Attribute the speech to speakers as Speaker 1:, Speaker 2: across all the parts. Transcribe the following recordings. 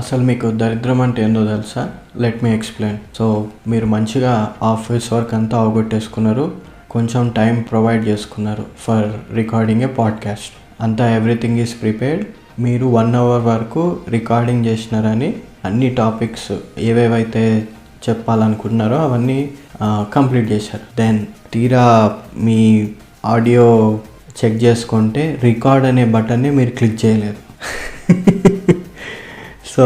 Speaker 1: అసలు మీకు దరిద్రం అంటే ఏందో తెలుసా? Let me explain. సో మీరు మంచిగా ఆఫీస్ వర్క్ అంతా అవగొట్టేసుకున్నారు, కొంచెం టైం ప్రొవైడ్ చేసుకున్నారు ఫర్ రికార్డింగ్ ఏ పాడ్కాస్ట్. అంతా ఎవ్రీథింగ్ ఈజ్ ప్రిపేర్డ్. మీరు 1 hour వరకు రికార్డింగ్ చేసినారని అన్ని టాపిక్స్ ఏవేవైతే చెప్పాలనుకుంటున్నారో అవన్నీ కంప్లీట్ చేశారు. దెన్ తీరా మీ ఆడియో చెక్ చేసుకుంటే రికార్డ్ అనే బటన్ని మీరు క్లిక్ చేయలేదు. సో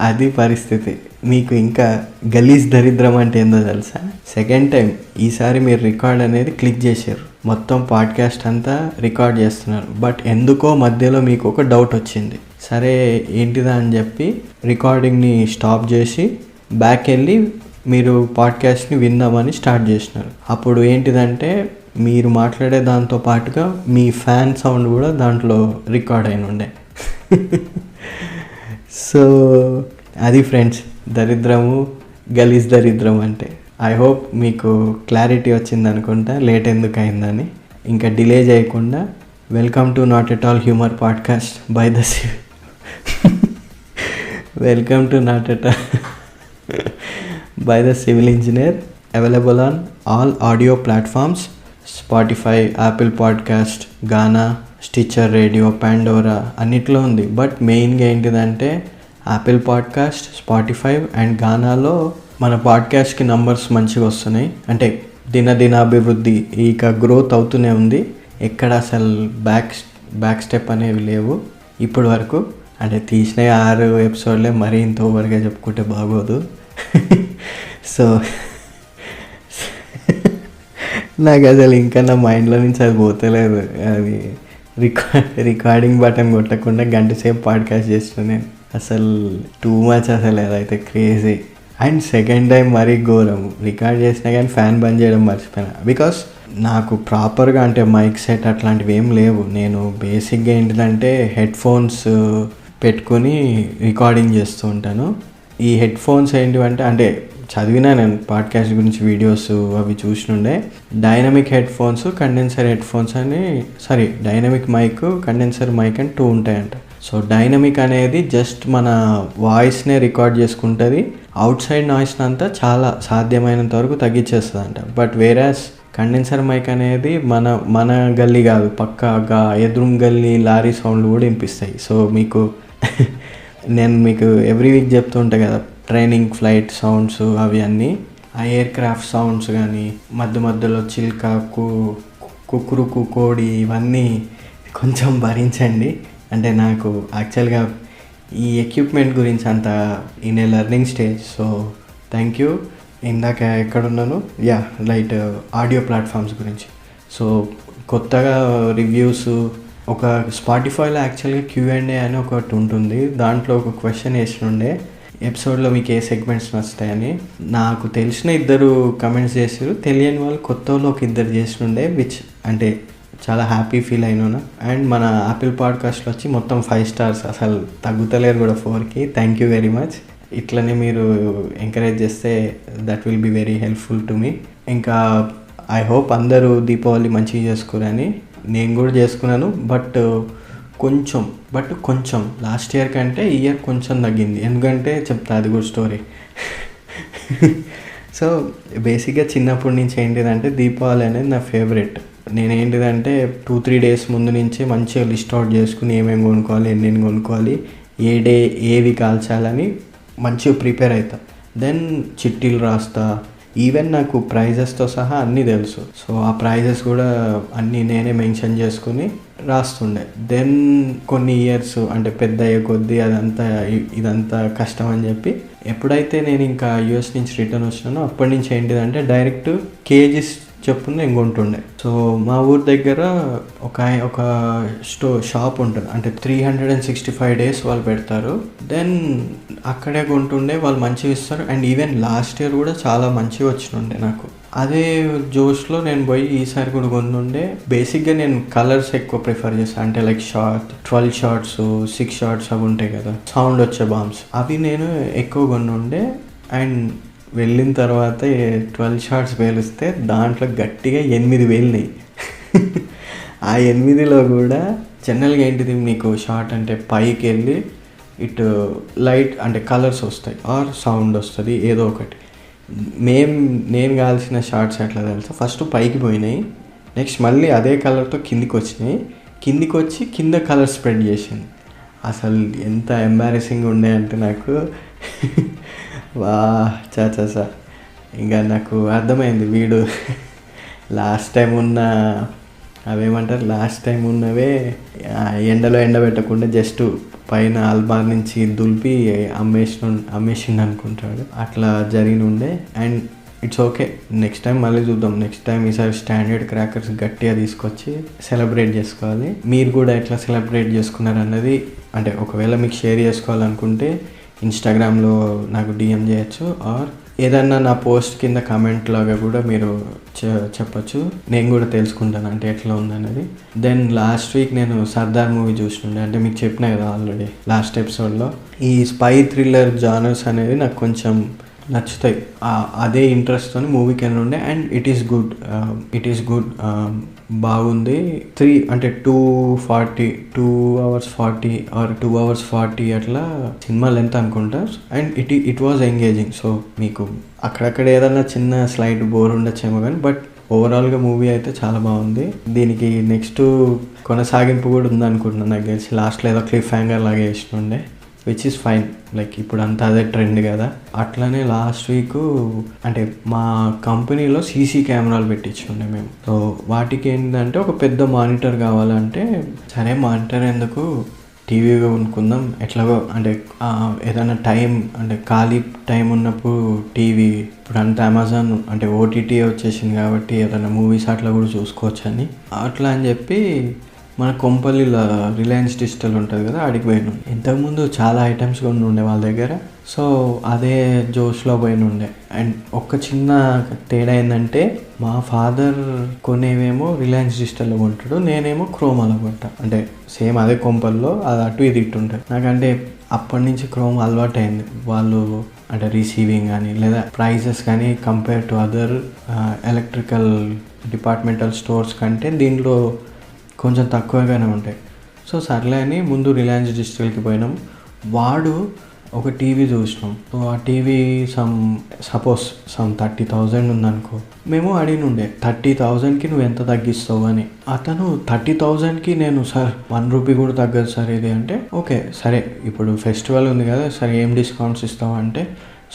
Speaker 1: అది పరిస్థితి. మీకు ఇంకా గలీజ్ దరిద్రం అంటే ఏందో తెలుసా? సెకండ్ టైం ఈసారి మీరు రికార్డ్ అనేది క్లిక్ చేశారు, మొత్తం పాడ్కాస్ట్ అంతా రికార్డ్ చేస్తున్నారు. బట్ ఎందుకో మధ్యలో మీకు ఒక డౌట్ వచ్చింది. సరే ఏంటిదా అని చెప్పి రికార్డింగ్ని స్టాప్ చేసి బ్యాక్ వెళ్ళి మీరు పాడ్కాస్ట్ని విందామని స్టార్ట్ చేసినారు. అప్పుడు ఏంటిదంటే మీరు మాట్లాడే దాంతో పాటుగా మీ ఫ్యాన్ సౌండ్ కూడా దాంట్లో రికార్డ్ అయిన ఉండే. సో అది ఫ్రెండ్స్ దరిద్రము, గలీజ్ దరిద్రం అంటే. ఐ హోప్ మీకు క్లారిటీ వచ్చింది అనుకుంటా లేట్ ఎందుకు అయిందని. ఇంకా డిలే చేయకుండా welcome to not at all humour podcast by the welcome to not at all by the civil engineer. Available on all audio platforms, Spotify, Apple podcast, Gaana, Stitcher radio, Pandora అన్నిట్లో ఉంది. But మెయిన్గా ఏంటిదంటే Apple podcast, Spotify and గానాలో మన పాడ్కాస్ట్కి numbers మంచిగా వస్తున్నాయి. అంటే దినాభివృద్ధి ఇక growth అవుతూనే ఉంది. ఎక్కడ అసలు బ్యాక్ స్టెప్ అనేవి లేవు ఇప్పటి వరకు. అంటే తీసిన 6 ఎపిసోడ్లే, మరీ ఇంత ఓవర్గా చెప్పుకుంటే బాగోదు. సో నాకు అసలు ఇంకా నా మైండ్లో నుంచి అది పోతలేదు. అది రికార్డింగ్ బటన్ కొట్టకుండా గంట సేపు పాడ్కాస్ట్ చేస్తున్నాను నేను. అసలు టూ మచ్ అసలు. అదైతే క్రేజీ. అండ్ సెకండ్ టైం మరీ ఘోరం. రికార్డ్ చేసినా కానీ ఫ్యాన్ బంద్ చేయడం మర్చిపోయినా. బికాస్ నాకు ప్రాపర్గా అంటే మైక్ సెట్ అట్లాంటివి ఏం లేవు. నేను బేసిక్గా ఏంటిదంటే హెడ్ ఫోన్స్ పెట్టుకొని రికార్డింగ్ చేస్తూ ఉంటాను. ఈ హెడ్ ఫోన్స్ ఏంటివంటే అంటే చదివినా నేను పాడ్కాస్ట్ గురించి వీడియోస్ అవి చూసినుండే. Dynamic headphones, condenser headphones అని, డైనమిక్ మైక్, కండెన్సర్ మైక్ అని 2 ఉంటాయంట. సో డైనమిక్ అనేది జస్ట్ మన వాయిస్నే రికార్డ్ చేసుకుంటుంది, అవుట్ సైడ్ నాయిస్ని అంతా చాలా సాధ్యమైనంత వరకు తగ్గించేస్తుంది అంట. బట్ వేరాస్ కండెన్సర్ మైక్ అనేది మన గల్లీ కాదు, పక్కాగా ఎదురు గల్లీ లారీ సౌండ్లు కూడా వినిపిస్తాయి. సో నేను మీకు ఎవ్రీ వీక్ చెప్తుంటా కదా, ట్రైనింగ్ ఫ్లైట్ సౌండ్స్ అవి అన్నీ, ఆ ఎయిర్ క్రాఫ్ట్ సౌండ్స్ కానీ, మధ్యలో చిల్క, కుక్కురుకు, కోడి, ఇవన్నీ కొంచెం భరించండి. అంటే నాకు యాక్చువల్గా ఈ ఎక్విప్మెంట్ గురించి అంత in a learning stage. So thank you. ఇందాక ఎక్కడున్నాను? రైట్, ఆడియో ప్లాట్ఫామ్స్ గురించి. సో కొత్తగా రివ్యూస్, ఒక స్పాటిఫైలో యాక్చువల్గా Q&A అని ఒకటి ఉంటుంది. దాంట్లో ఒక క్వశ్చన్ వేసినుండే, ఎపిసోడ్లో మీకు ఏ సెగ్మెంట్స్ నచ్చుతాయని. నాకు తెలిసిన 2 కమెంట్స్ చేసారు, తెలియని వాళ్ళు కొత్త వాళ్ళు ఒక 2 చేసినుండే, విచ్ అంటే చాలా హ్యాపీ ఫీల్ అయినా. అండ్ మన యాపిల్ పాడ్కాస్ట్లో వచ్చి మొత్తం 5 stars, అసలు తగ్గుతలేరు కూడా 4కి. Thank you very much. ఇట్లనే మీరు ఎంకరేజ్ చేస్తే that will be very helpful to me. ఇంకా ఐ హోప్ అందరూ దీపావళి మంచిగా చేసుకోరని. నేను కూడా చేసుకున్నాను, బట్ కొంచెం లాస్ట్ ఇయర్ కంటే ఈ ఇయర్ కొంచెం తగ్గింది. ఎందుకంటే చెప్తా అది కూడా స్టోరీ. సో బేసిక్గా చిన్నప్పటి నుంచి ఏంటిదంటే దీపావళి అనేది నా ఫేవరెట్. నేనేంటిదంటే 2-3 days ముందు నుంచి మంచిగా లిస్ట్ అవుట్ చేసుకుని ఏమేమి కొనుక్కోవాలి, ఎన్ని కొనుక్కోవాలి, ఏ డే ఏవి కాల్చాలని మంచిగా ప్రిపేర్ అవుతా. దెన్ చిట్టీలు రాస్తా. ఈవెన్ నాకు ప్రైజెస్తో సహా అన్నీ తెలుసు. సో ఆ ప్రైజెస్ కూడా అన్నీ నేనే మెన్షన్ చేసుకుని రాస్తుండే. దెన్ కొన్ని ఇయర్స్ అంటే పెద్ద అయ్యే కొద్దీ ఇదంతా కష్టం అని చెప్పి, ఎప్పుడైతే నేను ఇంకా US నుంచి రిటర్న్ వచ్చినానో అప్పటి నుంచి ఏంటిదంటే డైరెక్ట్ కేజీస్ చెప్పున నేను కొంటుండే. సో మా ఊరు దగ్గర ఒక షాప్ ఉంటుంది, అంటే 365 days వాళ్ళు పెడతారు. దెన్ అక్కడే కొంటుండే, వాళ్ళు మంచిగా ఇస్తారు. అండ్ ఈవెన్ లాస్ట్ ఇయర్ కూడా చాలా మంచిగా వచ్చినుండే నాకు. అదే జోష్లో నేను పోయి ఈసారి కూడా కొనుండే. బేసిక్గా నేను కలర్స్ ఎక్కువ ప్రిఫర్ చేస్తాను. అంటే లైక్ 12 shots, 6 shots అవి ఉంటాయి కదా, సౌండ్ వచ్చే బాంబ్స్, అవి నేను ఎక్కువ కొనుండే. అండ్ వెళ్ళిన తర్వాత 12 shots పేలిస్తే దాంట్లో గట్టిగా 8 పేలినాయి. ఆ 8లో కూడా జనరల్గా ఏంటిది, మీకు షార్ట్ అంటే పైకి వెళ్ళి ఇటు లైట్ అంటే కలర్స్ వస్తాయి ఆర్ సౌండ్ వస్తుంది ఏదో ఒకటి. నేను కాల్సిన షార్ట్స్ ఎట్లా తెలుసా, ఫస్ట్ పైకి పోయినాయి, నెక్స్ట్ మళ్ళీ అదే కలర్తో కిందికి వచ్చినాయి, కిందికి వచ్చి కింద కలర్ స్ప్రెడ్ చేసింది. అసలు ఎంత ఎంబారెసింగ్ ఉండే అంటే నాకు వా చా ఇంకా నాకు అర్థమైంది వీడు లాస్ట్ టైం ఉన్నవే ఎండలో ఎండబెట్టకుండా జస్ట్ పైన అల్బార్ నుంచి దులిపి అమ్మేసిండు అనుకుంటాడు. అట్లా జరిగి ఉండే. And it's okay, next time మళ్ళీ చూద్దాం. నెక్స్ట్ టైం ఈసారి స్టాండర్డ్ క్రాకర్స్ గట్టిగా తీసుకొచ్చి సెలబ్రేట్ చేసుకోవాలి. మీరు కూడా ఎట్లా సెలబ్రేట్ చేసుకున్నారు అన్నది అంటే ఒకవేళ మీకు షేర్ చేసుకోవాలనుకుంటే ఇన్స్టాగ్రామ్లో నాకు డిఎం చేయొచ్చు, ఆర్ ఏదన్నా నా పోస్ట్ కింద కామెంట్ లాగా కూడా మీరు చెప్పచ్చు. నేను కూడా తెలుసుకుంటాను అంటే ఎట్లా ఉందనేది. దెన్ లాస్ట్ వీక్ నేను సర్దార్ మూవీ చూసినుండే, అంటే మీకు చెప్పినా కదా ఆల్రెడీ లాస్ట్ ఎపిసోడ్లో. ఈ స్పై థ్రిల్లర్ జానర్స్ అనేది నాకు కొంచెం నచ్చుతాయి. అదే ఇంట్రెస్ట్తో మూవీకి వెళ్ళి ఉండే. అండ్ ఇట్ ఈస్ గుడ్, బాగుంది. 2 hours 40 ఆర్ 2 hours 40 అట్లా సినిమా లెంత్ అనుకుంటా. And it was engaging. So మీకు అక్కడక్కడ ఏదన్నా చిన్న స్లైడ్ బోర్ ఉండొచ్చేమో కానీ బట్ ఓవరాల్గా మూవీ అయితే చాలా బాగుంది. దీనికి నెక్స్ట్ కొనసాగింపు కూడా ఉందనుకుంటున్నాను నాకు తెలిసి. లాస్ట్లో ఏదో క్లిఫ్ హ్యాంగర్ లాగా వేసినుండే, విచ్ ఈస్ ఫైన్. లైక్ ఇప్పుడు అంతా అదే ట్రెండ్ కదా. అట్లనే లాస్ట్ వీక్ అంటే మా కంపెనీలో సీసీ కెమెరాలు పెట్టించుండే మేము. సో వాటికి ఏంటంటే ఒక పెద్ద మానిటర్ కావాలంటే సరే మానిటర్ ఎందుకు, టీవీ కొనుక్కుందాం ఎట్లాగో, అంటే ఏదైనా టైం అంటే ఖాళీ టైం ఉన్నప్పుడు టీవీ, ఇప్పుడు అంతా అమెజాన్ అంటే ఓటీటీ వచ్చేసింది కాబట్టి ఏదైనా మూవీస్ అట్లా కూడా చూసుకోవచ్చు అని అట్లా అని చెప్పి మన కొంపల్లిలో రిలయన్స్ డిజిటల్ ఉంటుంది కదా, ఆడికి పోయినాం. ఇంతకుముందు చాలా ఐటమ్స్ కొన్ని ఉండే వాళ్ళ దగ్గర. సో అదే జోష్లో పోయినుండే. అండ్ ఒక్క చిన్న తేడా ఏంటంటే మా ఫాదర్ కొనేవేమో రిలయన్స్ డిజిటల్లో కొంటాడు, నేనేమో క్రోమాలో కొంటా. అంటే సేమ్ అదే కొంపల్లో, అది అటు ఇది ఇటు ఉంటుంది. నాకంటే అప్పటి నుంచి క్రోమ్ అలవాటు అయింది. వాళ్ళు అంటే రిసీవింగ్ కానీ లేదా ప్రైజెస్ కానీ compare to other electrical departmental stores కంటే దీంట్లో కొంచెం తక్కువగానే ఉంటాయి. సో సర్లే అని ముందు రిలయన్స్ డిజిటల్కి పోయినాం. వాడు ఒక టీవీ చూసినాం. సో ఆ టీవీ సపోజ్ 30,000 ఉందనుకో. మేము అడిగినుండే 30,000కి నువ్వు ఎంత తగ్గిస్తావు అని. అతను 30,000కి నేను సార్ 1 రూపీ కూడా తగ్గదు సార్ ఇది అంటే, ఓకే సరే ఇప్పుడు ఫెస్టివల్ ఉంది కదా సరే ఏం డిస్కౌంట్స్ ఇస్తావు అంటే,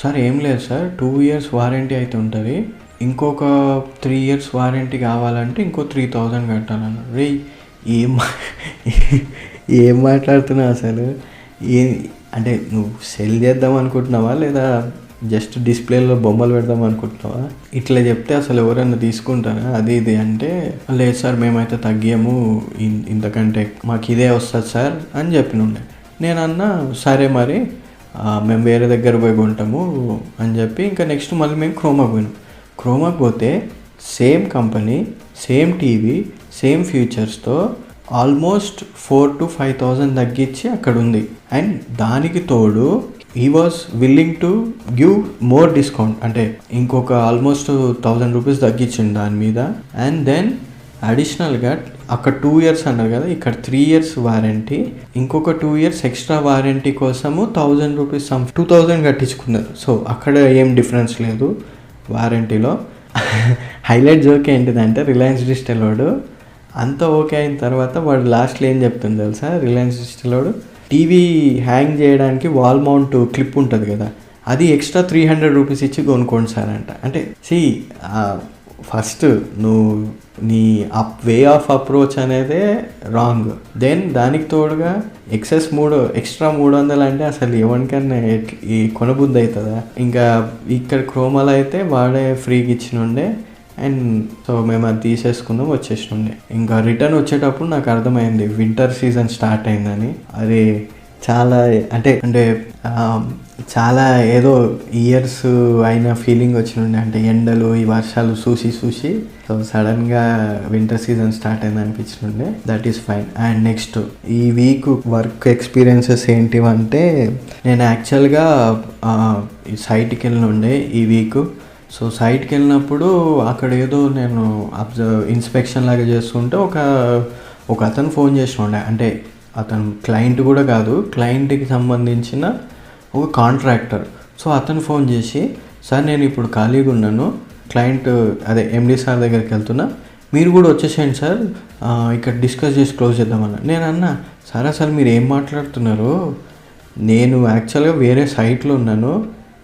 Speaker 1: సార్ ఏం లేదు సార్ 2 years వారంటీ అయితే ఉంటుంది, ఇంకొక 3 years వారంటీ కావాలంటే ఇంకో 3,000 కట్టాలన్న. రే ఏం మాట్లాడుతున్నావు అసలు? అంటే నువ్వు సెల్ చేద్దాం అనుకుంటున్నావా లేదా జస్ట్ డిస్ప్లేలో బొమ్మలు పెడదాం అనుకుంటున్నావా? ఇట్లా చెప్తే అసలు ఎవరైనా తీసుకుంటారా? అది ఇది అంటే, లేదు సార్ మేమైతే తగ్గాము, ఇంతకంటే మాకు ఇదే వస్తుంది సార్ అని చెప్పినుండే. నేను అన్నా సరే మరి మేము వేరే దగ్గర పోయి కొంటాము అని చెప్పి ఇంకా నెక్స్ట్ మళ్ళీ మేము క్రోమాకి పోయినాం. క్రోమాకి పోతే same company, same TV, same ఫీచర్స్తో ఆల్మోస్ట్ 4,000 to 5,000 తగ్గించి అక్కడ ఉంది. అండ్ దానికి తోడు he was willing to give more discount, అంటే ఇంకొక ఆల్మోస్ట్ 1,000 రూపీస్ తగ్గించింది దాని మీద. అండ్ దెన్ అడిషనల్గా అక్కడ 2 years అన్నారు కదా, ఇక్కడ 3 years వారంటీ, ఇంకొక 2 years ఎక్స్ట్రా వారంటీ కోసము 1,000 రూపీస్ 2,000 కట్టించుకున్నారు. సో అక్కడ ఏం డిఫరెన్స్ లేదు వారంటీలో. హైలైట్ జోక్ ఏంటిదంటే రిలయన్స్ డిజిటల్ వాడు అంతా ఓకే అయిన తర్వాత వాడు లాస్ట్లో ఏం చెప్తుంది తెలుసా? రిలయన్స్ డిజిటల్ వాడు టీవీ హ్యాంగ్ చేయడానికి వాల్ మౌంట్ క్లిప్ ఉంటుంది కదా, అది ఎక్స్ట్రా 300 రూపీస్ ఇచ్చి కొనుక్కోండి సార్ అంట. అంటే ఫస్ట్ నువ్వు నీ వే ఆఫ్ అప్రోచ్ అనేదే రాంగ్. దెన్ దానికి తోడుగా ఎక్స్ట్రా 300 అంటే అసలు ఎవరికన్నా ఈ కొనబుద్ధి అవుతుందా? ఇంకా ఇక్కడ క్రోమాలో అయితే వాడే ఫ్రీగా ఇచ్చినుండే. అండ్ సో మేము అది తీసేసుకుందాం వచ్చేసినుండే. ఇంకా రిటర్న్ వచ్చేటప్పుడు నాకు అర్థమైంది వింటర్ సీజన్ స్టార్ట్ అయిందని. అది అంటే చాలా ఏదో ఇయర్స్ అయిన ఫీలింగ్ వచ్చినుండే. అంటే ఎండలు ఈ వర్షాలు చూసి సో సడన్గా వింటర్ సీజన్ స్టార్ట్ అయింది అనిపించినుండే. That is fine. And next ఈ వీక్ వర్క్ ఎక్స్పీరియన్సెస్ ఏంటివంటే, నేను యాక్చువల్గా సైట్కి వెళ్ళినుండే ఈ వీక్. సో సైట్కి వెళ్ళినప్పుడు అక్కడ ఏదో నేను ఇన్స్పెక్షన్ లాగా చేస్తుంటే ఒక అతను ఫోన్ చేసినండే, అంటే అతను క్లయింట్ కూడా కాదు, క్లయింట్కి సంబంధించిన ఒక కాంట్రాక్టర్. సో అతను ఫోన్ చేసి, సార్ నేను ఇప్పుడు ఖాళీగా ఉన్నాను, క్లయింట్ అదే ఎండి సార్ దగ్గరికి వెళ్తున్నా, మీరు కూడా వచ్చేసేయండి సార్, ఇక్కడ డిస్కస్ చేసి క్లోజ్ చేద్దామన్నా. నేను అన్నా, సార్ అసలు మీరు ఏం మాట్లాడుతున్నారు, నేను యాక్చువల్గా వేరే సైట్లో ఉన్నాను,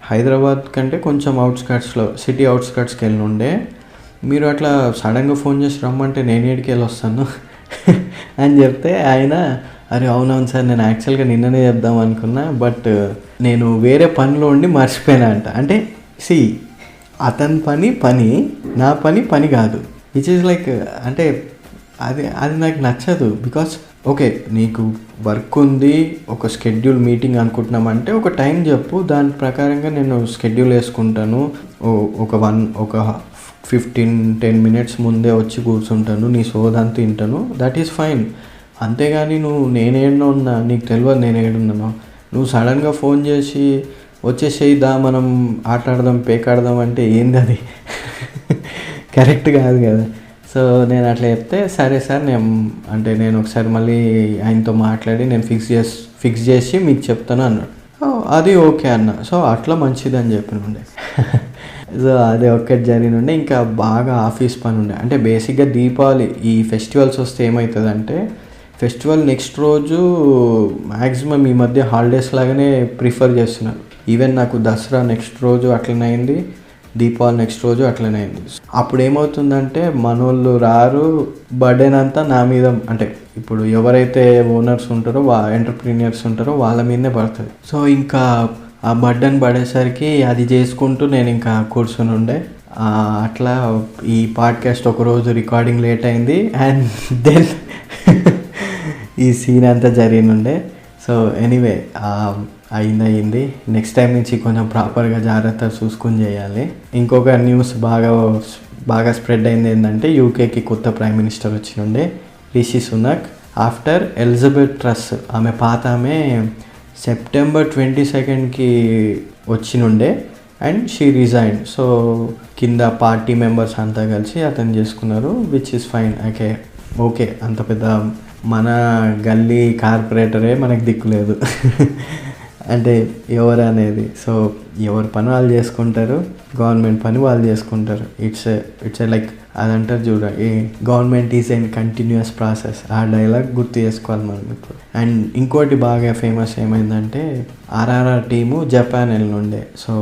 Speaker 1: హైదరాబాద్ కంటే కొంచెం అవుట్స్కట్స్లో, సిటీ అవుట్స్కట్స్కి వెళ్ళి ఉండే, మీరు అట్లా సడన్గా ఫోన్ చేసి రమ్మంటే నేను ఏడికి వెళ్ళి వస్తాను అని చెప్తే ఆయన, అరే అవునవును సార్, నేను యాక్చువల్గా నిన్ననే చెప్దాం అనుకున్నా, బట్ నేను వేరే పనిలో ఉండి మర్చిపోయినా అంట. అంటే సి అతని పని నా పని కాదు, విచ్ ఈజ్ లైక్, అంటే అది నాకు నచ్చదు. బికాస్ ఓకే, నీకు వర్క్ ఉంది, ఒక షెడ్యూల్ మీటింగ్ అనుకుంటున్నామంటే ఒక టైం చెప్పు, దాని ప్రకారంగా నేను షెడ్యూల్ వేసుకుంటాను, ఒక 15-10 మినిట్స్ ముందే వచ్చి కూర్చుంటాను, నీ సోదంతా తింటాను, దట్ ఈస్ ఫైన్. అంతేగాని నువ్వు నేనేడో ఉన్నా నీకు తెలియదు నేను ఏడున్నాను, నువ్వు సడన్గా ఫోన్ చేసి వచ్చేసేయిదా మనం ఆటాడదాం పేకాడదాం అంటే ఏంది అది కరెక్ట్ కాదు కదా. సో నేను అట్లా చెప్తే, సరే సార్ నేను ఒకసారి మళ్ళీ ఆయనతో మాట్లాడి నేను ఫిక్స్ చేసి మీకు చెప్తాను అన్నాడు. అది ఓకే అన్న. సో అట్లా మంచిదని చెప్పినుండే. సో అది ఒక్కటి జరిగినుండే. ఇంకా బాగా ఆఫీస్ పని ఉండే, అంటే బేసిక్గా దీపావళి ఈ ఫెస్టివల్స్ వస్తే ఏమవుతుందంటే, ఫెస్టివల్ నెక్స్ట్ రోజు మ్యాక్సిమం ఈ మధ్య హాలిడేస్ లాగానే ప్రిఫర్ చేస్తున్నారు. ఈవెన్ నాకు దసరా నెక్స్ట్ రోజు అట్లనే అయింది, దీపావళి నెక్స్ట్ రోజు అట్లనే అయింది. అప్పుడు ఏమవుతుందంటే మనోళ్ళు రారు, బర్డెన్ అంతా నా మీద, అంటే ఇప్పుడు ఎవరైతే ఓనర్స్ ఉంటారో ఎంటర్ప్రీనియర్స్ ఉంటారో వాళ్ళ మీదనే పడుతుంది. సో ఇంకా ఆ బర్డెన్ పడేసరికి అది చేసుకుంటూ నేను ఇంకా కూర్చొని ఉండే. అట్లా ఈ పాడ్కాస్ట్ ఒకరోజు రికార్డింగ్ లేట్ అయింది, అండ్ దెన్ ఈ సీన్ అంతా జరిగినుండే. సో ఎనీవే అయింది. నెక్స్ట్ టైం నుంచి కొంచెం ప్రాపర్గా జాగ్రత్త చూసుకుని చేయాలి. ఇంకొక న్యూస్ బాగా స్ప్రెడ్ అయింది ఏంటంటే, యూకేకి కొత్త ప్రైమ్ మినిస్టర్ వచ్చినుండే, Rishi Sunak. After Elizabeth Truss, ఆమె పాత ఆమె సెప్టెంబర్ 22కి వచ్చినుండే అండ్ షీ రిజైన్. సో కింద పార్టీ మెంబర్స్ అంతా కలిసి అతను చేసుకున్నారు, విచ్ ఇస్ ఫైన్. ఓకే అంత పెద్ద మన గల్లీ కార్పొరేటరే మనకు దిక్కులేదు అంటే ఎవరు అనేది. సో ఎవరి పని వాళ్ళు చేసుకుంటారు, గవర్నమెంట్ పని వాళ్ళు చేసుకుంటారు. ఇట్స్ లైక్ అదంటారు చూడ, a government is an continuous process, ఆ డైలాగ్ గుర్తు చేసుకోవాలి మనం ఇప్పుడు. అండ్ ఇంకోటి బాగా ఫేమస్ ఏమైందంటే, ఆర్ఆర్ఆర్ టీము జపాన్ వెళ్ళుండే. సో